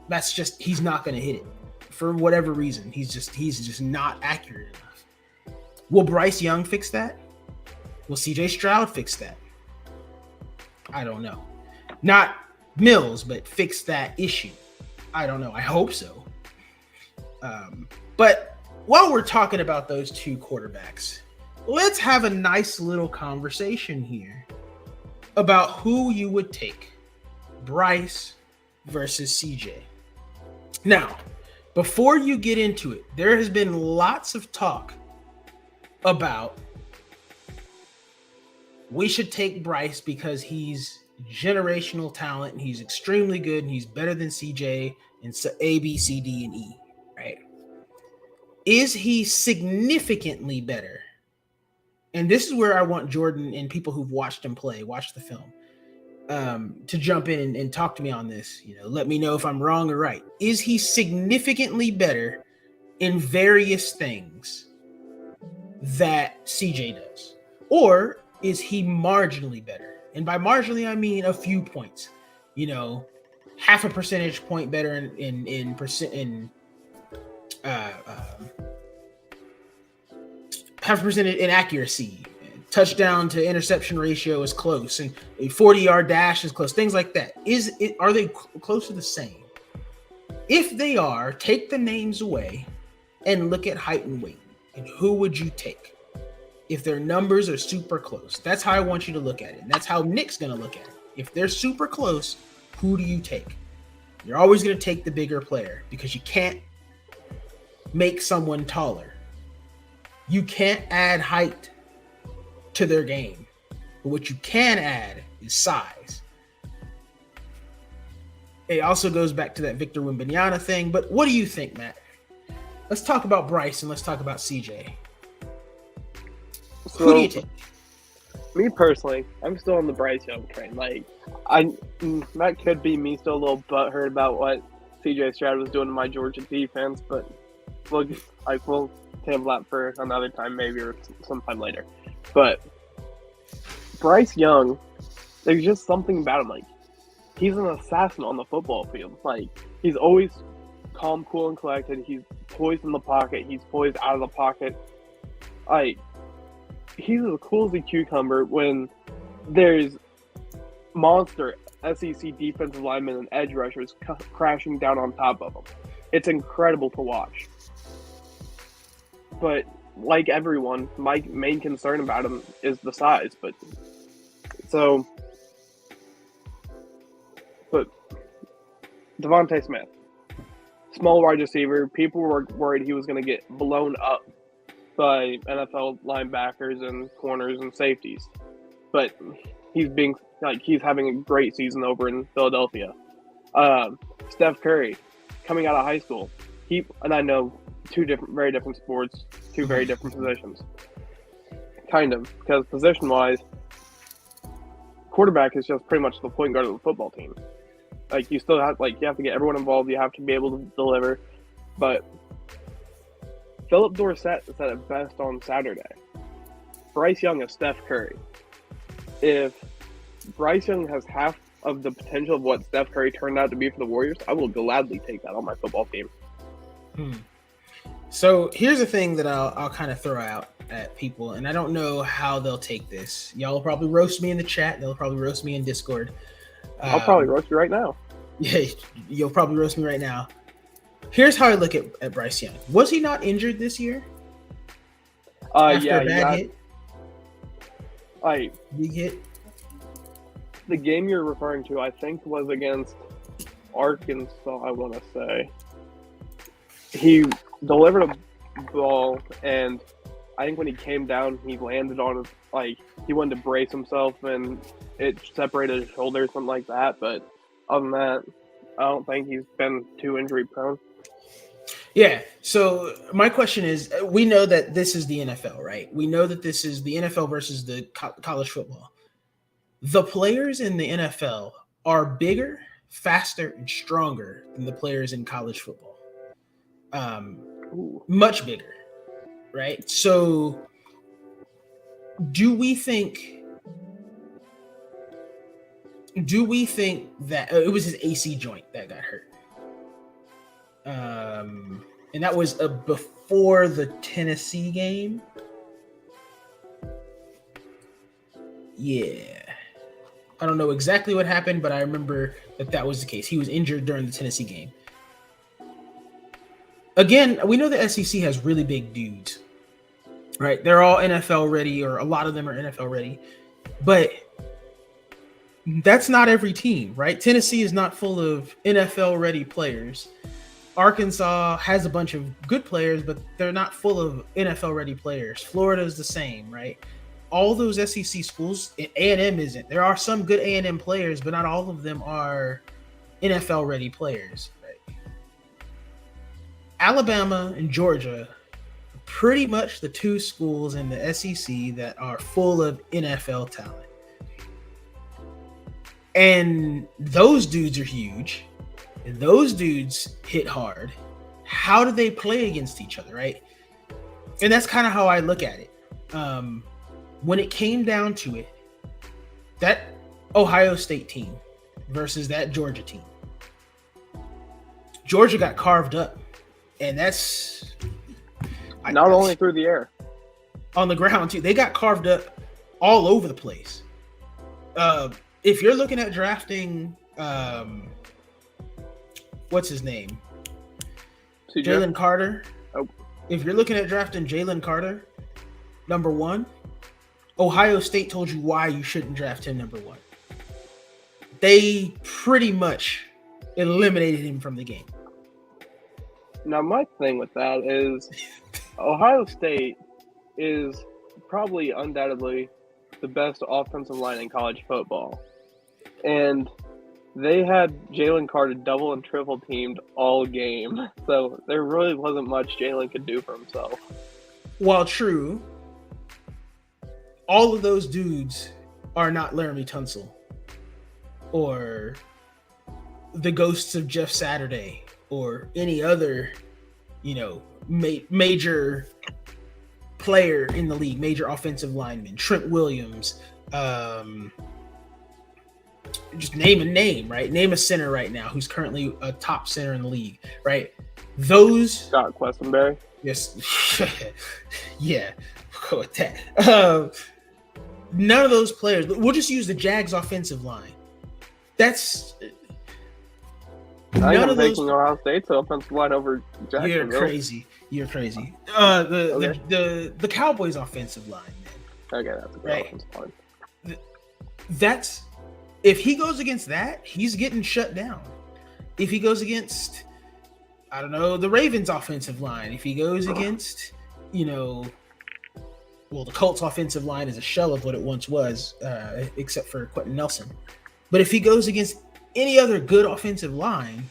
that's just, he's not going to hit it. For whatever reason, he's just not accurate enough. Will Bryce Young fix that? Will CJ Stroud fix that? I don't know. Not Mills, but fix that issue. I don't know. I hope so. But while we're talking about those 2 quarterbacks, let's have a nice little conversation here about who you would take, Bryce versus CJ. Now, before you get into it, there has been lots of talk about we should take Bryce because he's generational talent and he's extremely good and he's better than CJ and A, B, C, D, and E, right? Is he significantly better? And this is where I want Jordan and people who've watched him play, watched the film, to jump in and talk to me on this. Let me know if I'm wrong or right. Is he significantly better in various things that CJ does? Or is he marginally better? And by marginally, I mean a few points. Half a percentage point better in half a percent in accuracy. Touchdown to interception ratio is close, and a 40-yard dash is close. Things like that. Are they close to the same? If they are, take the names away and look at height and weight. And who would you take if their numbers are super close? That's how I want you to look at it. And that's how Nick's going to look at it. If they're super close, who do you take? You're always going to take the bigger player because you can't make someone taller. You can't add height to their game. But what you can add is size. It also goes back to that Victor Wembanyama thing. But what do you think, Matt? Let's talk about Bryce and let's talk about CJ. So, who do you take? Me personally, I'm still on the Bryce Young train. That could be me still a little butthurt about what CJ Stroud was doing to my Georgia defense, but we'll table that for another time, maybe, or sometime later. But Bryce Young, there's just something about him. He's an assassin on the football field. He's always calm, cool, and collected. He's poised in the pocket. He's poised out of the pocket. He's as cool as a cucumber when there's monster SEC defensive linemen and edge rushers crashing down on top of him. It's incredible to watch. But like everyone, my main concern about him is the size. But Devontae Smith, small wide receiver. People were worried he was going to get blown up by NFL linebackers and corners and safeties, but he's having a great season over in Philadelphia. Steph Curry, coming out of high school, and I know very different sports, 2 very different positions, kind of, because position-wise, quarterback is just pretty much the point guard of the football team. You still have you have to get everyone involved. You have to be able to deliver, but Philip Dorsett said it best on Saturday. Bryce Young is Steph Curry. If Bryce Young has half of the potential of what Steph Curry turned out to be for the Warriors, I will gladly take that on my football team. So here's the thing that I'll kind of throw out at people, and I don't know how they'll take this. Y'all will probably roast me in the chat. They'll probably roast me in Discord. I'll probably roast you right now. Yeah, you'll probably roast me right now. Here's how I look at Bryce Young. Was he not injured this year? after Yeah, a bad hit, like big hit. the game you're referring to, I think, was against Arkansas. I want to say he delivered a ball, and I think when he came down, he landed on his he wanted to brace himself, and it separated his shoulder or something like that. But other than that, I don't think he's been too injury prone. Yeah. So my question is, we know that this is the NFL, right? We know that this is the NFL versus the college football. The players in the NFL are bigger, faster, and stronger than the players in college football. Much bigger, right? So do we think that it was his AC joint that got hurt? And that was before the Tennessee game. Yeah. I don't know exactly what happened, but I remember that was the case. He was injured during the Tennessee game. Again, we know the SEC has really big dudes, right? They're all NFL ready, or a lot of them are NFL ready. But that's not every team, right? Tennessee is not full of NFL ready players. Arkansas has a bunch of good players, but they're not full of NFL ready players. Florida is the same, right? All those SEC schools, A&M isn't. There are some good A&M players, but not all of them are NFL ready players. Right? Alabama and Georgia, pretty much the two schools in the SEC that are full of NFL talent. And those dudes are huge. And those dudes hit hard. How do they play against each other, right? And that's kind of how I look at it. When it came down to it, that Ohio State team versus that Georgia team, Georgia got carved up. And that's not only through the air, on the ground too. They got carved up all over the place. If you're looking at drafting, what's his name? Jalen Carter. Oh. If you're looking at drafting Jalen Carter, number one, Ohio State told you why you shouldn't draft him number one. They pretty much eliminated him from the game. Now, my thing with that is Ohio State is probably undoubtedly the best offensive line in college football. And they had Jalen Carter double and triple teamed all game. So there really wasn't much Jalen could do for himself. While true, all of those dudes are not Laramie Tunsil or the ghosts of Jeff Saturday or any other, major player in the league, major offensive lineman, Trent Williams, just name a name, right? Name a center right now who's currently a top center in the league, right? Those Scott Questenberry. Yes. Yeah. Go with that. None of those players. We'll just use the Jags offensive line. That's none of those. Ohio State's offensive line over Jacksonville. You're crazy. The Cowboys offensive line, man. Okay, that's a good offensive line. That's if he goes against that, he's getting shut down. If he goes against, I don't know, the Ravens offensive line, if he goes against, the Colts offensive line is a shell of what it once was, except for Quentin Nelson. But if he goes against any other good offensive line,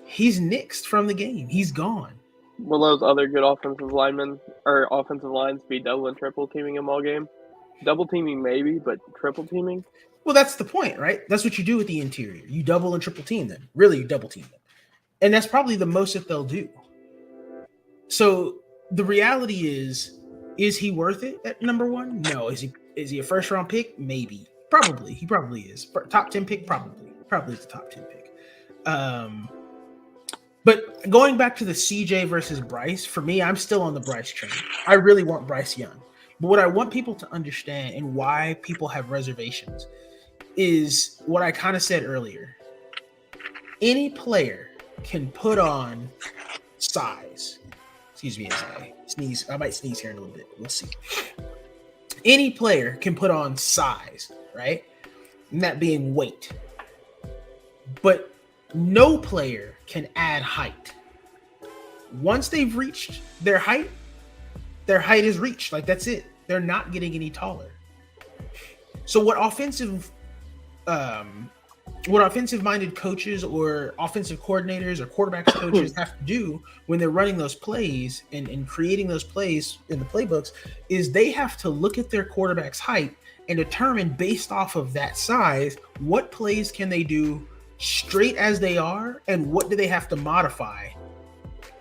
he's nixed from the game. He's gone. Will those other good offensive linemen or offensive lines be double and triple teaming him all game? Double teaming maybe, but triple teaming? Well, that's the point, right? That's what you do with the interior. You double and triple team them. Really, you double team them. And that's probably the most that they'll do. So the reality is he worth it at number one? No. Is he a first round pick? Maybe. Probably. He probably is. Top 10 pick? Probably. Probably is the top 10 pick. But going back to the CJ versus Bryce, for me, I'm still on the Bryce train. I really want Bryce Young. But what I want people to understand and why people have reservations is what I kind of said earlier. Any player can put on size. Excuse me as I sneeze. I might sneeze here in a little bit. We'll see. Any player can put on size, right? And that being weight. But no player can add height. Once they've reached their height is reached. Like, that's it. They're not getting any taller. So what offensive-minded coaches or offensive coordinators or quarterbacks coaches have to do when they're running those plays and creating those plays in the playbooks is they have to look at their quarterback's height and determine, based off of that size, what plays can they do straight as they are and what do they have to modify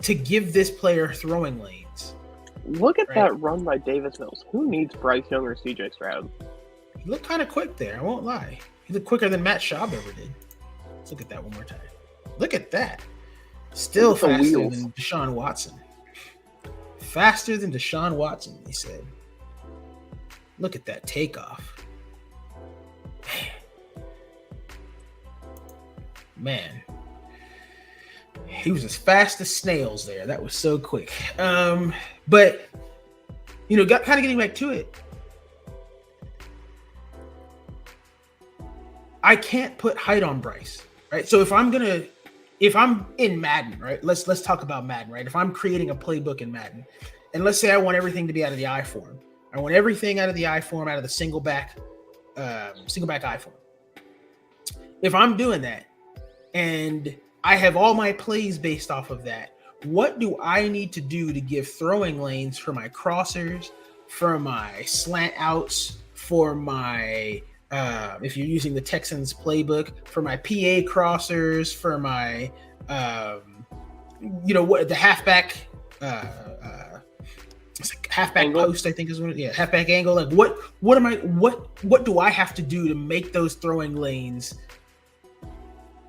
to give this player throwing lanes. Look at that run by Davis Mills. Who needs Bryce Young or CJ Stroud? He looked kind of quick there, I won't lie. He looked quicker than Matt Schaub ever did. Let's look at that one more time. Look at that. Still faster than Deshaun Watson. Faster than Deshaun Watson, he said. Look at that takeoff. Man. He was as fast as snails there. That was so quick. But, kind of getting back to it. I can't put height on Bryce, right? So if I'm in Madden, right? Let's talk about Madden, right? If I'm creating a playbook in Madden, and let's say I want everything to be out of the I form. I want everything out of the I form, out of the single back I form. If I'm doing that and I have all my plays based off of that, what do I need to do to give throwing lanes for my crossers, for my slant outs, for my if you're using the Texans playbook, for my PA crossers, for my the halfback halfback angle. Post, I think is what halfback angle. Like what do I have to do to make those throwing lanes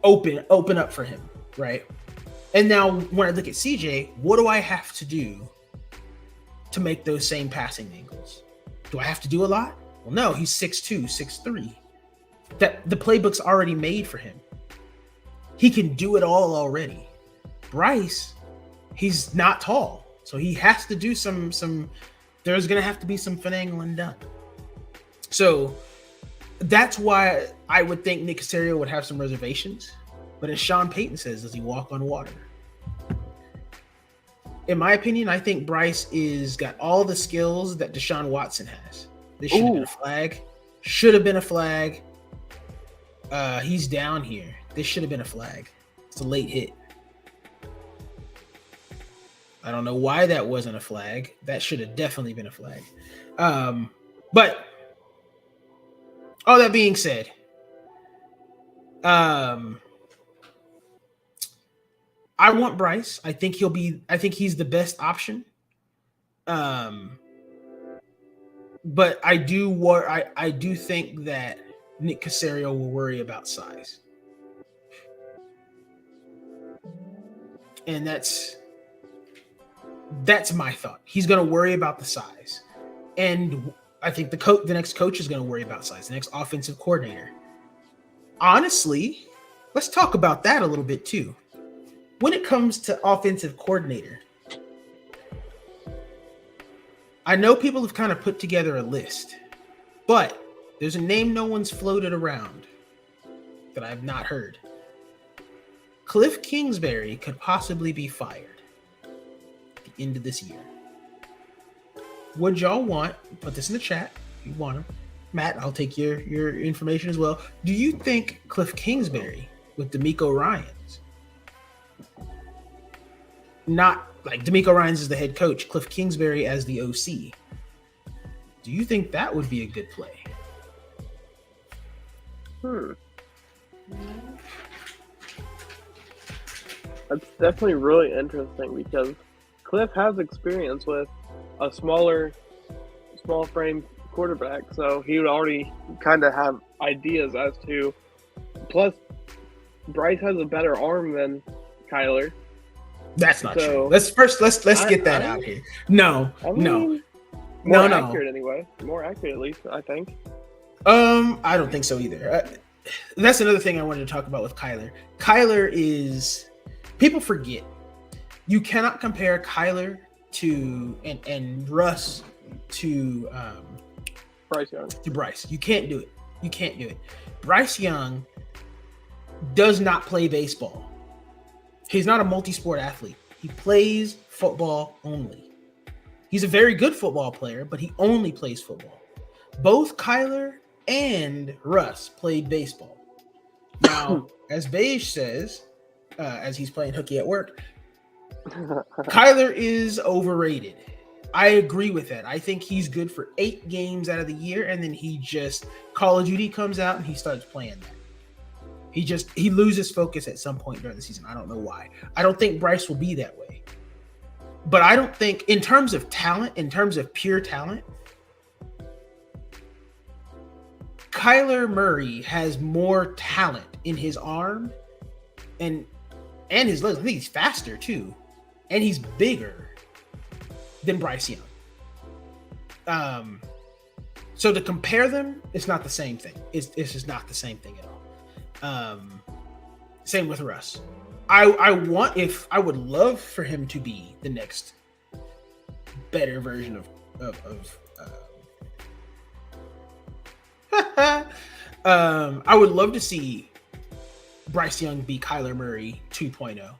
open up for him, right? And now when I look at CJ, what do I have to do to make those same passing angles? Do I have to do a lot? Well, no, he's 6'2", 6'3". That the playbook's already made for him. He can do it all already. Bryce, he's not tall, so he has to do some. There's gonna have to be some finagling done. So that's why I would think Nick Caserio would have some reservations. But as Sean Payton says, does he walk on water? In my opinion, I think Bryce is got all the skills that Deshaun Watson has. This should have been a flag. Should have been a flag. He's down here. This should have been a flag. It's a late hit. I don't know why that wasn't a flag. That should have definitely been a flag. But all that being said, I want Bryce. I think he's the best option. But I do think that Nick Caserio will worry about size. And that's my thought. He's going to worry about the size. And I think the next coach is going to worry about size, the next offensive coordinator. Honestly, let's talk about that a little bit too. When it comes to offensive coordinator, I know people have kind of put together a list, but there's a name no one's floated around that I've not heard. Cliff Kingsbury could possibly be fired at the end of this year. Would y'all want, put this in the chat if you want him. Matt, I'll take your information as well. Do you think Cliff Kingsbury with DeMeco Ryans, not like DeMeco Ryans is the head coach, Cliff Kingsbury as the OC, do you think that would be a good play? That's definitely really interesting because Cliff has experience with a small frame quarterback, so he would already kind of have ideas as to. Plus, Bryce has a better arm than Kyler. That's not true. Let's get that out here. No. More accurate anyway. More accurate, at least, I think. I don't think so either. That's another thing I wanted to talk about with Kyler. Kyler is, people forget, you cannot compare Kyler to and Russ to Bryce Young. to Bryce. You can't do it. You can't do it. Bryce Young does not play baseball. He's not a multi-sport athlete. He plays football only. He's a very good football player, but he only plays football. Both Kyler and Russ played baseball. Now, as Beige says, as he's playing hooky at work, Kyler is overrated. I agree with that. I think he's good for 8 games out of the year, and then he just Call of Duty comes out and he starts playing that. He loses focus at some point during the season. I don't know why. I don't think Bryce will be that way. But I don't think, in terms of talent, in terms of pure talent, Kyler Murray has more talent in his arm and his legs. I think he's faster too, and he's bigger than Bryce Young. So to compare them, it's not the same thing. It's just not the same thing at all. Same with Russ. I would love for him to be the next better version of I would love to see Bryce Young be Kyler Murray 2.0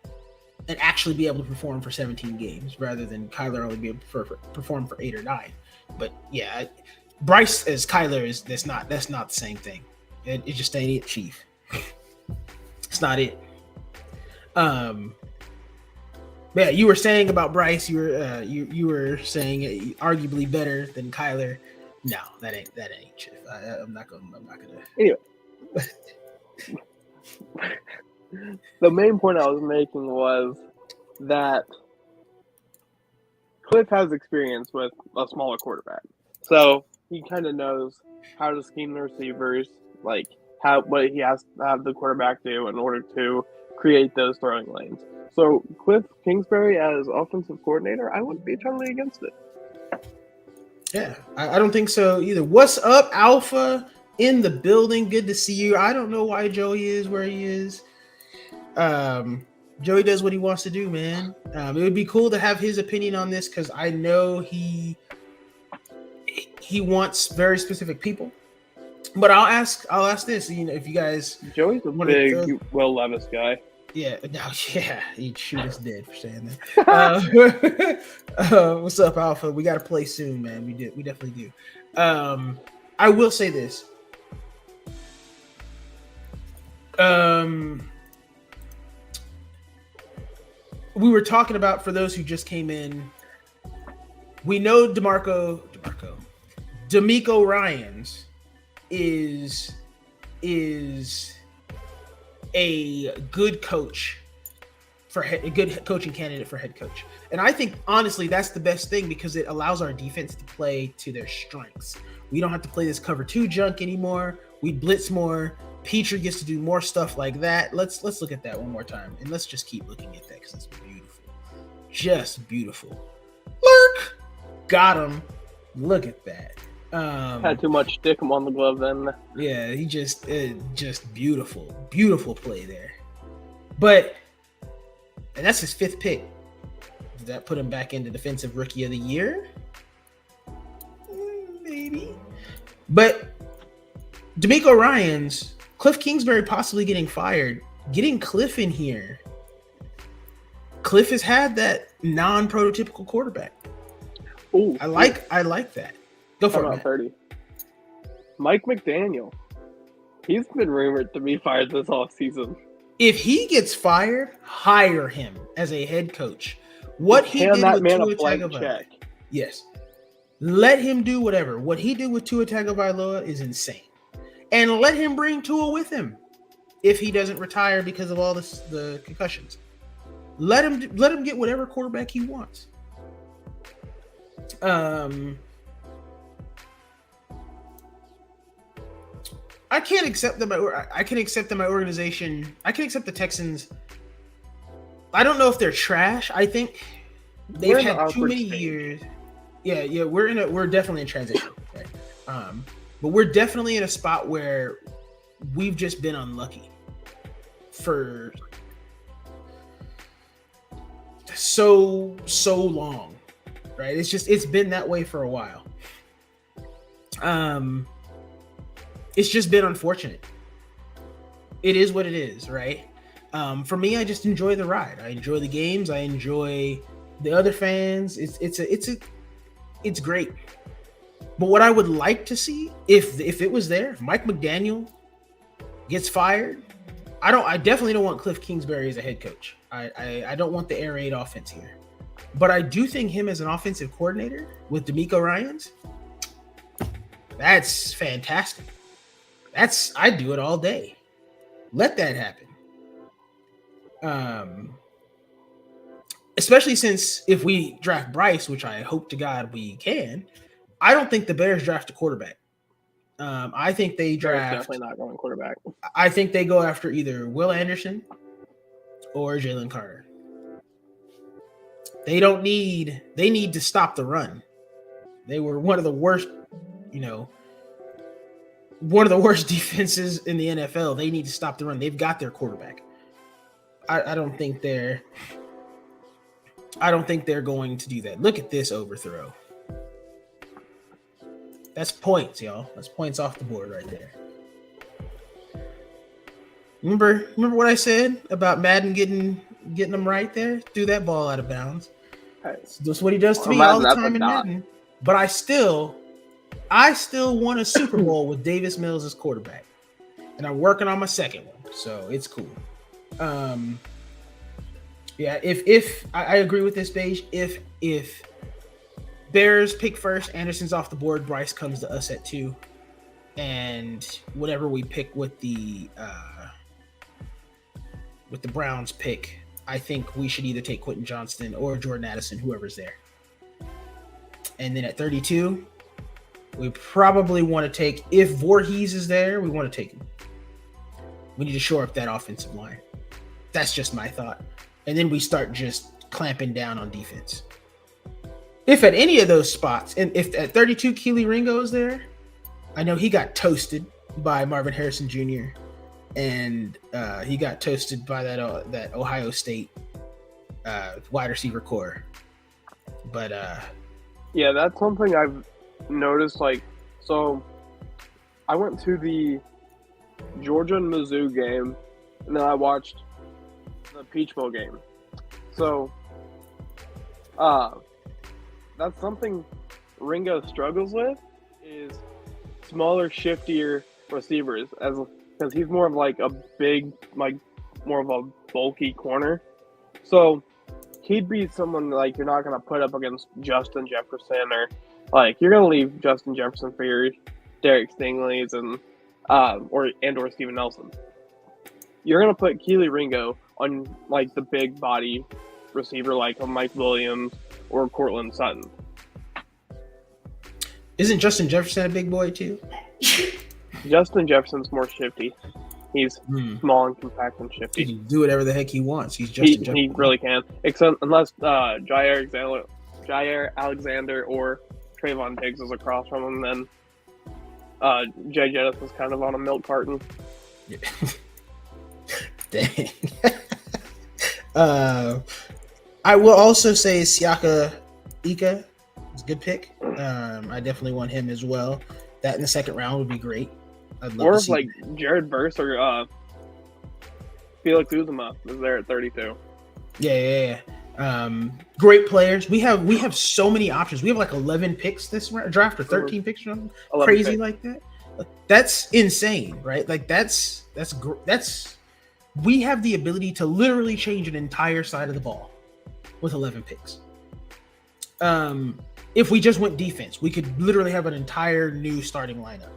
and actually be able to perform for 17 games rather than Kyler only be able to perform for 8 or 9. But yeah, Bryce as Kyler that's not the same thing. It just ain't it, Chief. It's not it. Yeah, you were saying about Bryce, you were saying arguably better than Kyler. No, that ain't Chief. I'm not gonna. Anyway, the main point I was making was that Cliff has experience with a smaller quarterback, so he kind of knows how to scheme the receivers, like what he has to have the quarterback do in order to create those throwing lanes. So Cliff Kingsbury as offensive coordinator, I wouldn't be totally against it. Yeah, I don't think so either. What's up, Alpha in the building? Good to see you. I don't know why Joey is where he is. Joey does what he wants to do, man. It would be cool to have his opinion on this because I know he wants very specific people. But I'll ask this. If you guys, Joey's a big Will Levis guy. Yeah, no, yeah, he'd shoot us dead for saying that. What's up, Alpha? We got to play soon, man. We definitely do. I will say this. We were talking about, for those who just came in, we know DeMeco Ryans is a good coach a good coaching candidate for head coach. And I think, honestly, that's the best thing because it allows our defense to play to their strengths. We don't have to play this cover 2 junk anymore. We blitz more. Petrie gets to do more stuff like that. Let's look at that one more time. And let's just keep looking at that because it's beautiful. Just beautiful. Lurk! Got him. Look at that. Had too much stick him on the glove then. Yeah, he just beautiful play there. And that's his 5th pick. Does that put him back into defensive rookie of the year? Maybe. But DeMeco Ryans, Cliff Kingsbury possibly getting fired, getting Cliff in here. Cliff has had that non-prototypical quarterback. Ooh, I like that. Go for it. 30. Mike McDaniel. He's been rumored to be fired this offseason. If he gets fired, hire him as a head coach. What he did with Tua Tagovailoa. Yes. Let him do whatever. What he did with Tua Tagovailoa is insane. And let him bring Tua with him if he doesn't retire because of all the concussions. Let him get whatever quarterback he wants. I can't accept that my organization. I can accept the Texans. I don't know if they're trash. I think they've had too many years. Yeah, we're definitely in transition, right? But we're definitely in a spot where we've just been unlucky for so long. right? It's been that way for a while. It's just been unfortunate. It is what it is, right? For me, I just enjoy the ride. I enjoy the games. I enjoy the other fans. It's great. But what I would like to see, if it was there, if Mike McDaniel gets fired, I definitely don't want Cliff Kingsbury as a head coach. I don't want the air raid offense here. But I do think him as an offensive coordinator with DeMeco Ryans, that's fantastic. I'd do it all day. Let that happen. Especially since if we draft Bryce, which I hope to God we can, I don't think the Bears draft a quarterback. I think they draft. Definitely not going quarterback. I think they go after either Will Anderson or Jalen Carter. They need to stop the run. They were one of the worst defenses in the NFL. They need to stop the run. They've got their quarterback. I don't think they're going to do that. Look at this overthrow. That's points, y'all. That's points off the board right there. Remember what I said about Madden getting them right there? Do that ball out of bounds. That's what he does to me all the time in Madden. But I still won a Super Bowl with Davis Mills as quarterback. And I'm working on my second one. So it's cool. Yeah, if I agree with this, Beige. If Bears pick first, Anderson's off the board, Bryce comes to us at 2, and whatever we pick with the Browns pick, I think we should either take Quentin Johnston or Jordan Addison, whoever's there. And then at 32, we probably want to take, if Voorhees is there, we want to take him. We need to shore up that offensive line. That's just my thought. And then we start just clamping down on defense. If at any of those spots, and if at 32 Kelee Ringo is there, I know he got toasted by Marvin Harrison Jr. and he got toasted by that Ohio State wide receiver core. But yeah, that's something I've noticed. So I went to the Georgia and Mizzou game, and then I watched the Peach Bowl game. So that's something Ringo struggles with, is smaller, shiftier receivers, because he's more of a big, more of a bulky corner. So he'd be someone you're not going to put up against Justin Jefferson, or you're going to leave Justin Jefferson for your Derek Stingley's and or Steven Nelson. You're going to put Kelee Ringo on the big body receiver like a Mike Williams or Cortland Sutton. Isn't Justin Jefferson a big boy too? Justin Jefferson's more shifty. He's small and compact and shifty. He can do whatever the heck he wants. He's Justin Jefferson. He really can. Except unless Jair Alexander or Trayvon Diggs is across from him, then Jay Jettis is kind of on a milk carton. Yeah. Dang. I will also say Siaka Ika is a good pick. I definitely want him as well. That in the second round would be great. I'd love or to if see Jared Verse or Felix Uzama is there at 32. Yeah. Great players. We have so many options. We have 11 picks this draft or 13 picks from crazy picks. Like that. That's insane, right? That's we have the ability to literally change an entire side of the ball with 11 picks. If we just went defense, we could literally have an entire new starting lineup.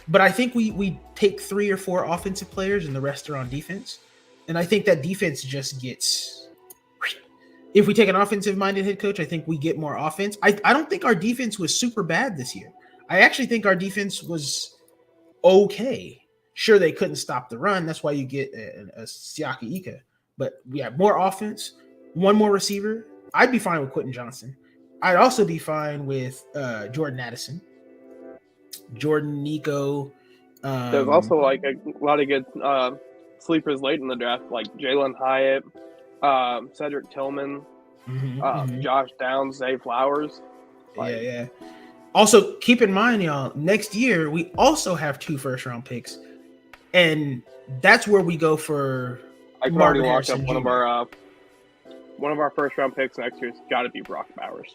But I think we take 3 or 4 offensive players and the rest are on defense. And I think that defense just gets... If we take an offensive-minded head coach, I think we get more offense. I don't think our defense was super bad this year. I actually think our defense was okay. Sure, they couldn't stop the run. That's why you get a Siaka Ika. But we have more offense, one more receiver. I'd be fine with Quentin Johnston. I'd also be fine with Jordan Addison, Jordan, Nico. There's also a lot of good sleepers late in the draft, like Jalen Hyatt, Cedric Tillman, Josh Downs, Zay Flowers. Yeah. Also, keep in mind, y'all, next year we also have 2 first-round picks, and that's where we go for. I can already lock up one of our first-round picks next year's got to be Brock Bowers.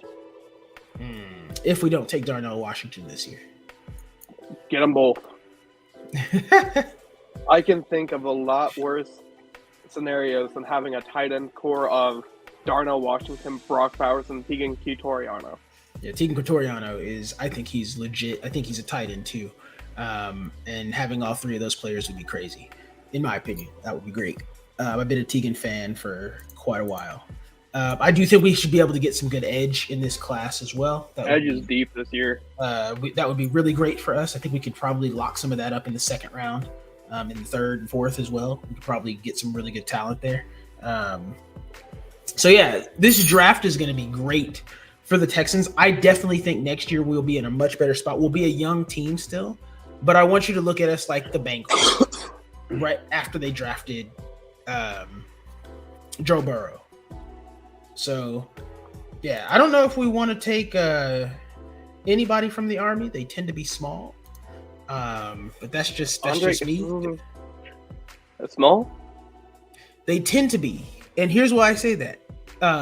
If we don't take Darnell Washington this year, get them both. I can think of a lot worse scenarios than having a tight end core of Darnell Washington, Brock Bowers, and Tegan Quitoriano. Yeah, Tegan Quitoriano is. I think he's legit. I think he's a tight end too, and having all 3 of those players would be crazy, in my opinion. That would be great. I've been a Tegan fan for quite a while. I do think we should be able to get some good edge in this class as well. Edge is deep this year. That would be really great for us. I think we could probably lock some of that up in the second round, in the third and fourth as well. We could probably get some really good talent there. So yeah, this draft is going to be great for the Texans. I definitely think next year we'll be in a much better spot. We'll be a young team still, but I want you to look at us like the Bengals right after they drafted Joe Burrow. So yeah, I don't know if we want to take anybody from the Army. They tend to be small, but that's just me. Small? They tend to be, and here's why I say that.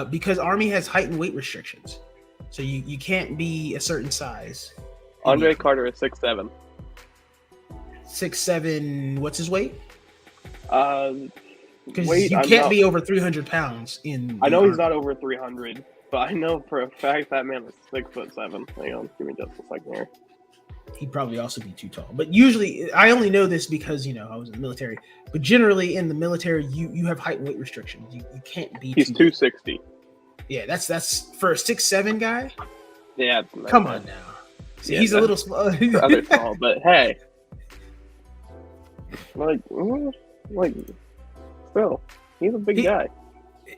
Because Army has height and weight restrictions. So you can't be a certain size. Andre Carter is 6'7". 6'7", what's his weight? Because you I'm can't not, be over 300 pounds in I know Army. he's not over 300, but I know for a fact that man is 6'7". Hang on, give me just a second here. He'd probably also be too tall. But usually, I only know this because, I was in the military. But generally in the military, you have height and weight restrictions. You can't be He's 260. Yeah, that's for a 6'7" guy? Yeah. Come on now. See, yeah, he's a little small. Rather small, but hey. Still, he's a big guy.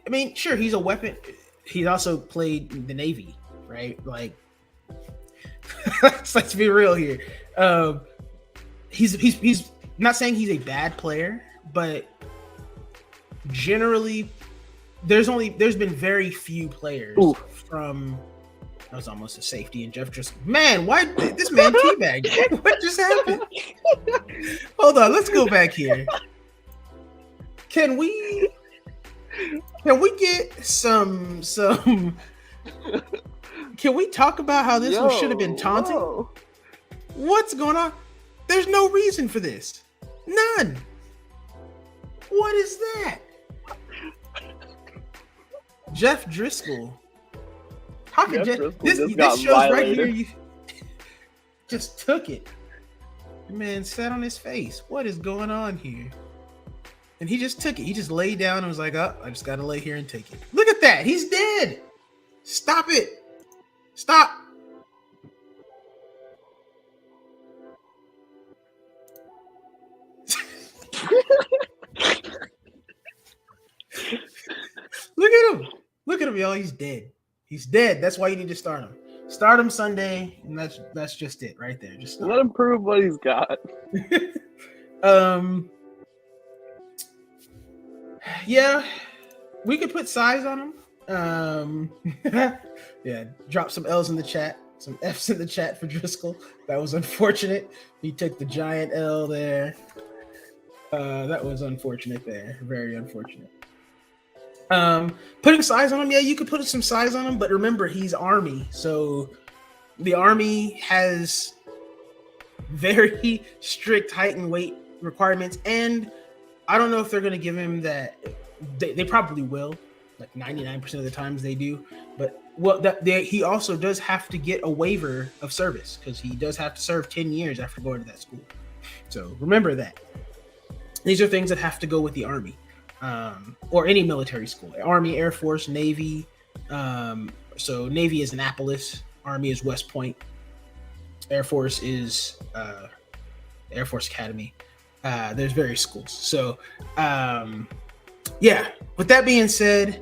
I mean, sure, he's a weapon. He's also played in the Navy, right? Like, let's be real here. He's not saying he's a bad player, but generally, there's been very few players from. That was almost a safety, and Jeff just why did this man teabag? What just happened? Hold on, let's go back here. Can we get some? Can we talk about how this one should have been taunting? Whoa. What's going on? There's no reason for this. None. What is that? Jeff Driscoll. How could this shows violated. right here? You just took it. The man sat on his face. What is going on here? And he just took it. He just laid down and was like, "Oh, I just got to lay here and take it." Look at that. He's dead. Stop it. Stop. Look at him. Look at him, y'all. He's dead. He's dead. That's why you need to start him. Start him Sunday, and that's just it right there. Just let him prove what he's got. Yeah, we could put size on him. Yeah, drop some L's in the chat, some F's in the chat for Driscoll. That was unfortunate. He took the giant L there. That was unfortunate there. Very unfortunate. Putting size on him, yeah, you could put some size on him, but remember, he's Army, so the Army has very strict height and weight requirements, and I don't know if they're going to give him that. They probably will, like 99% of the times they do, but he also does have to get a waiver of service because he does have to serve 10 years after going to that school. So remember that. These are things that have to go with the Army. Or any military school, Army, Air Force, Navy. So Navy is Annapolis, Army is West Point, Air Force is Air Force Academy. There's various schools. So yeah, with that being said,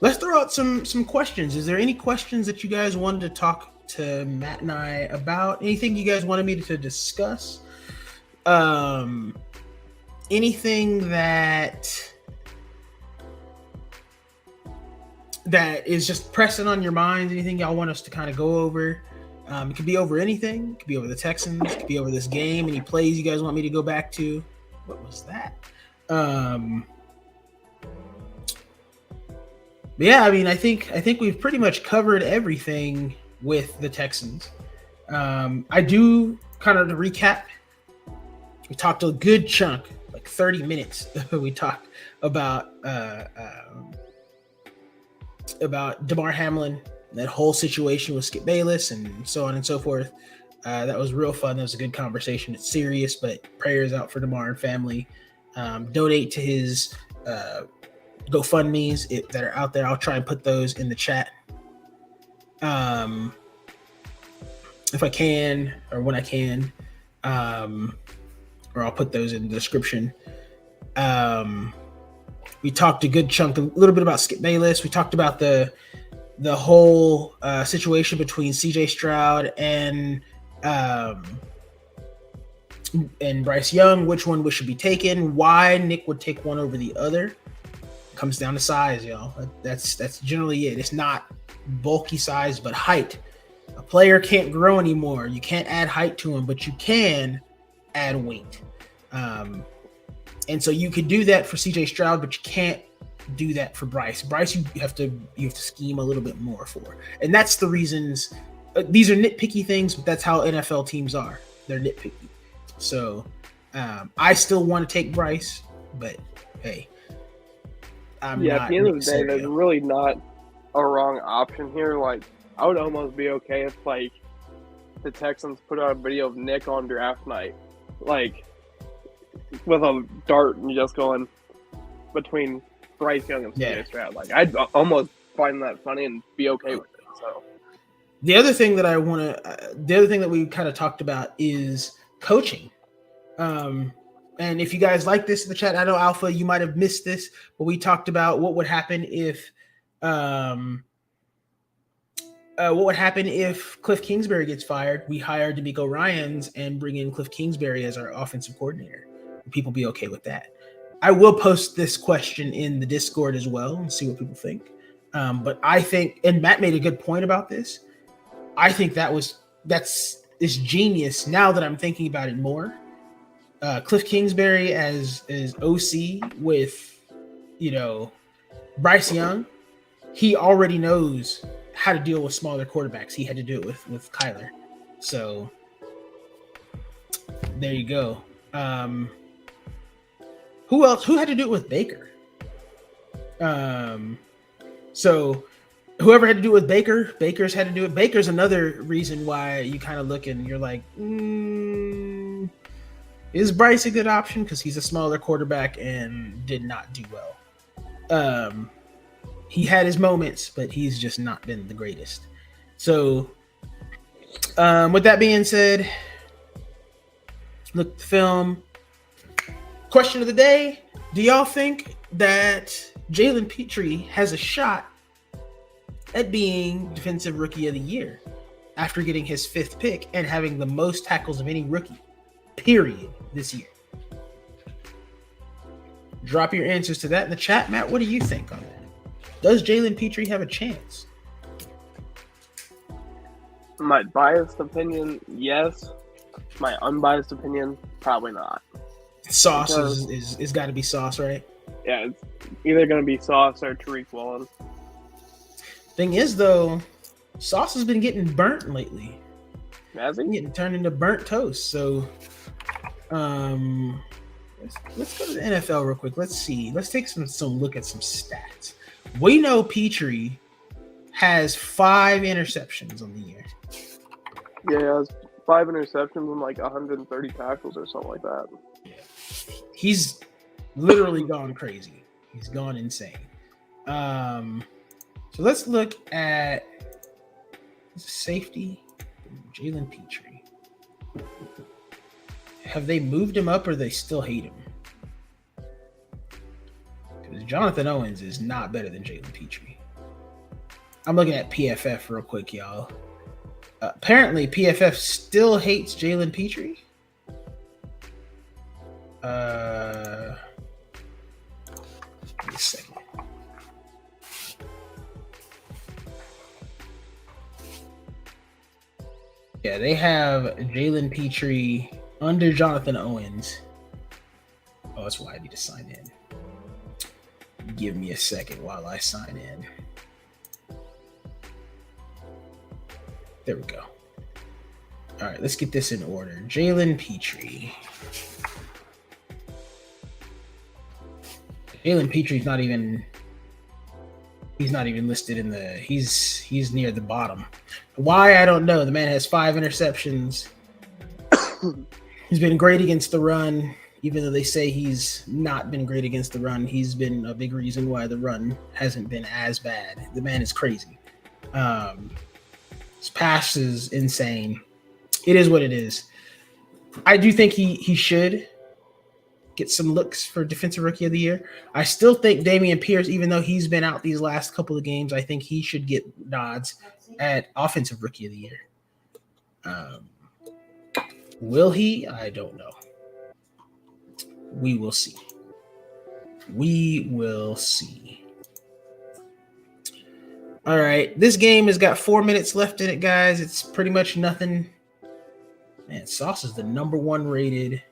let's throw out some questions. Is there any questions that you guys wanted to talk to Matt and I about? Anything you guys wanted me to discuss? Anything that that is just pressing on your minds? Anything y'all want us to kind of go over? It could be over anything. It could be over the Texans. It could be over this game. Any plays you guys want me to go back to? What was that? But yeah, I mean, I think we've pretty much covered everything with the Texans. I do kind of to recap. We talked a good chunk, like 30 minutes. We talked about Damar Hamlin, that whole situation with Skip Bayless, and so on and so forth. That was real fun. That was a good conversation. It's serious, but prayers out for Damar and family. Donate to his GoFundMe's that are out there. I'll try and put those in the chat. If I can, or when I can, or I'll put those in the description. We talked a good chunk, a little bit about Skip Bayless. We talked about the whole situation between CJ Stroud and Bryce Young, which one should be taken, why Nick would take one over the other. It comes down to size, y'all. That's generally it. It's not bulky size, but height. A player can't grow anymore. You can't add height to him, but you can add weight. And so you could do that for CJ Stroud, but you can't do that for Bryce. Bryce, you have to scheme a little bit more for. And that's the reasons. These are nitpicky things, but that's how NFL teams are. They're nitpicky. So I still want to take Bryce, but hey, at the end of the day, there's really not a wrong option here. Like, I would almost be okay if, like, the Texans put out a video of Nick on draft night, like, with a dart and just going between Bryce Young and CJ Stroud. Like, I'd almost find that funny and be okay with it. So the other thing that we kind of talked about is coaching. And if you guys like this in the chat, I know Alpha, you might have missed this, but we talked about what would happen if Cliff Kingsbury gets fired. We hire DeMeco Ryans and bring in Cliff Kingsbury as our offensive coordinator. Will people be okay with that? I will post this question in the Discord as well and see what people think. But I think, and Matt made a good point about this. I think that's genius now that I'm thinking about it more. Cliff Kingsbury as OC with, Bryce Young, he already knows how to deal with smaller quarterbacks. He had to do it with Kyler. So there you go. Who else? Who had to do it with Baker? So whoever had to do it with Baker, Baker's had to do it. Baker's another reason why you kind of look and you're like, is Bryce a good option? Because he's a smaller quarterback and did not do well. He had his moments, but he's just not been the greatest. So with that being said, look at the film. Question of the day. Do y'all think that Jalen Petrie has a shot at being Defensive Rookie of the Year after getting his 5th pick and having the most tackles of any rookie, period, this year? Drop your answers to that in the chat. Matt, what do you think on that? Does Jalen Petrie have a chance? My biased opinion, yes. My unbiased opinion, probably not. Sauce is got to be Sauce, right? Yeah, it's either going to be Sauce or Tariq Woolen. Thing is, though, Sauce has been getting burnt lately. Has he? Getting turned into burnt toast. So, let's go to the NFL real quick. Let's see. Let's take some look at some stats. We know Petrie has 5 interceptions on the year. Yeah, he has 5 interceptions and like 130 tackles or something like that. Yeah. He's literally gone crazy. He's gone insane. So let's look at safety. Jalen Petrie. Have they moved him up or they still hate him? Because Jonathan Owens is not better than Jalen Petrie. I'm looking at PFF real quick, y'all. Apparently, PFF still hates Jalen Petrie. Wait a second. Yeah, they have Jalen Petrie under Jonathan Owens. Oh, that's why I need to sign in. Give me a second while I sign in. There we go. All right, let's get this in order. Jalen Petrie. Jalen Petrie's not even. He's not even listed in the. He's near the bottom. Why, I don't know. The man has 5 interceptions. He's been great against the run, even though they say he's not been great against the run. He's been a big reason why the run hasn't been as bad. The man is crazy. His pass is insane. It is what it is. I do think he should get some looks for Defensive Rookie of the Year. I still think Dameon Pierce, even though he's been out these last couple of games, I think he should get nods at Offensive Rookie of the Year. Will he? I don't know. We will see. We will see. All right. This game has got 4 minutes left in it, guys. It's pretty much nothing. Man, Sauce is the number 1 rated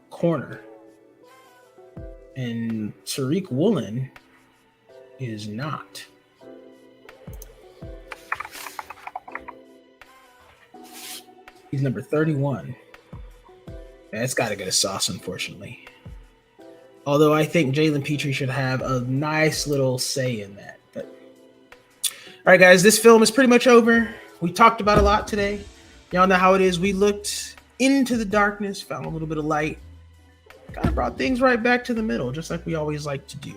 corner. And Tariq Woolen is not. He's number 31. That's got to go to Sauce, unfortunately. Although I think Jalen Petrie should have a nice little say in that. But all right, guys, this film is pretty much over. We talked about a lot today. Y'all know how it is. We looked into the darkness, found a little bit of light, kind of brought things right back to the middle, just like we always like to do.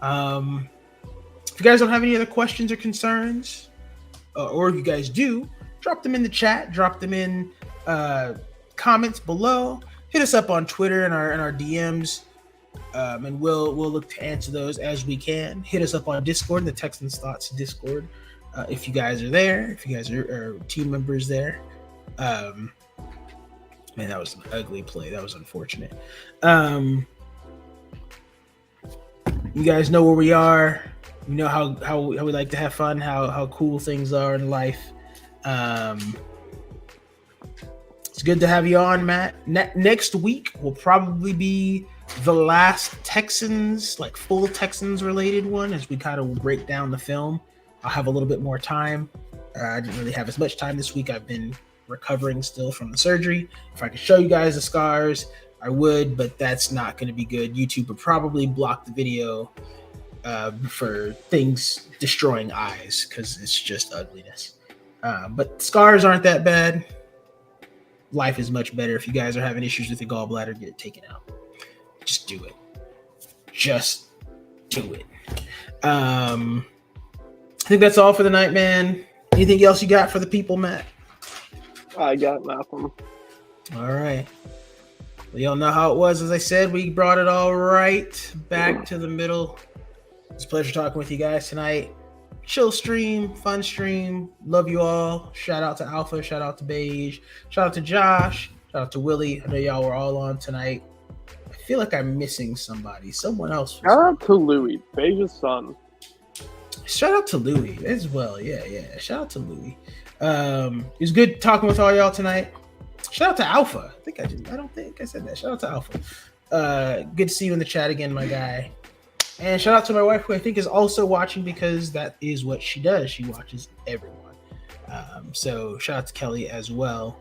If you guys don't have any other questions or concerns, or if you guys do, drop them in the chat, drop them in comments below. Hit us up on Twitter and our DMs, and we'll look to answer those as we can. Hit us up on Discord, the Texans Thoughts Discord, if you guys are there, if you guys are team members there. Man, that was an ugly play. That was unfortunate. You guys know where we are. You know how we like to have fun, how cool things are in life. It's good to have you on, Matt. Next week will probably be the last Texans, like full Texans related one, as we kind of break down the film. I'll have a little bit more time. I didn't really have as much time this week. I've been recovering still from the surgery. If I could show you guys the scars, I would, but that's not going to be good. YouTube would probably block the video for things destroying eyes because it's just ugliness. But scars aren't that bad. Life is much better. If you guys are having issues with the gallbladder, get it taken out. Just do it. Just do it. I think that's all for the night, man. Anything else you got for the people, Matt? I got nothing. All right. Well, y'all know how it was. As I said, we brought it all right back to the middle. It's a pleasure talking with you guys tonight. Chill stream, fun stream. Love you all. Shout out to Alpha. Shout out to Beige. Shout out to Josh. Shout out to Willie. I know y'all were all on tonight. I feel like I'm missing somebody. Someone else. Shout out to Louie, Beige's son. Shout out to Louie as well. Yeah. Shout out to Louie. It was good talking with all y'all tonight. Shout out to Alpha. I don't think I said that. Shout out to Alpha. Good to see you in the chat again, my guy. And shout out to my wife, who I think is also watching, because that is what she does. She watches everyone. So shout out to Kelly as well.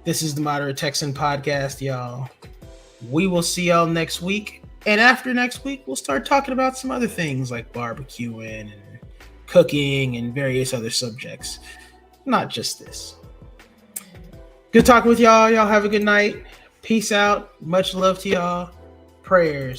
This is the Moderate Texan Podcast, y'all. We will see y'all next week. And after next week, we'll start talking about some other things like barbecuing and cooking and various other subjects. Not just this. Good talking with y'all. Y'all have a good night. Peace out. Much love to y'all. Prayers.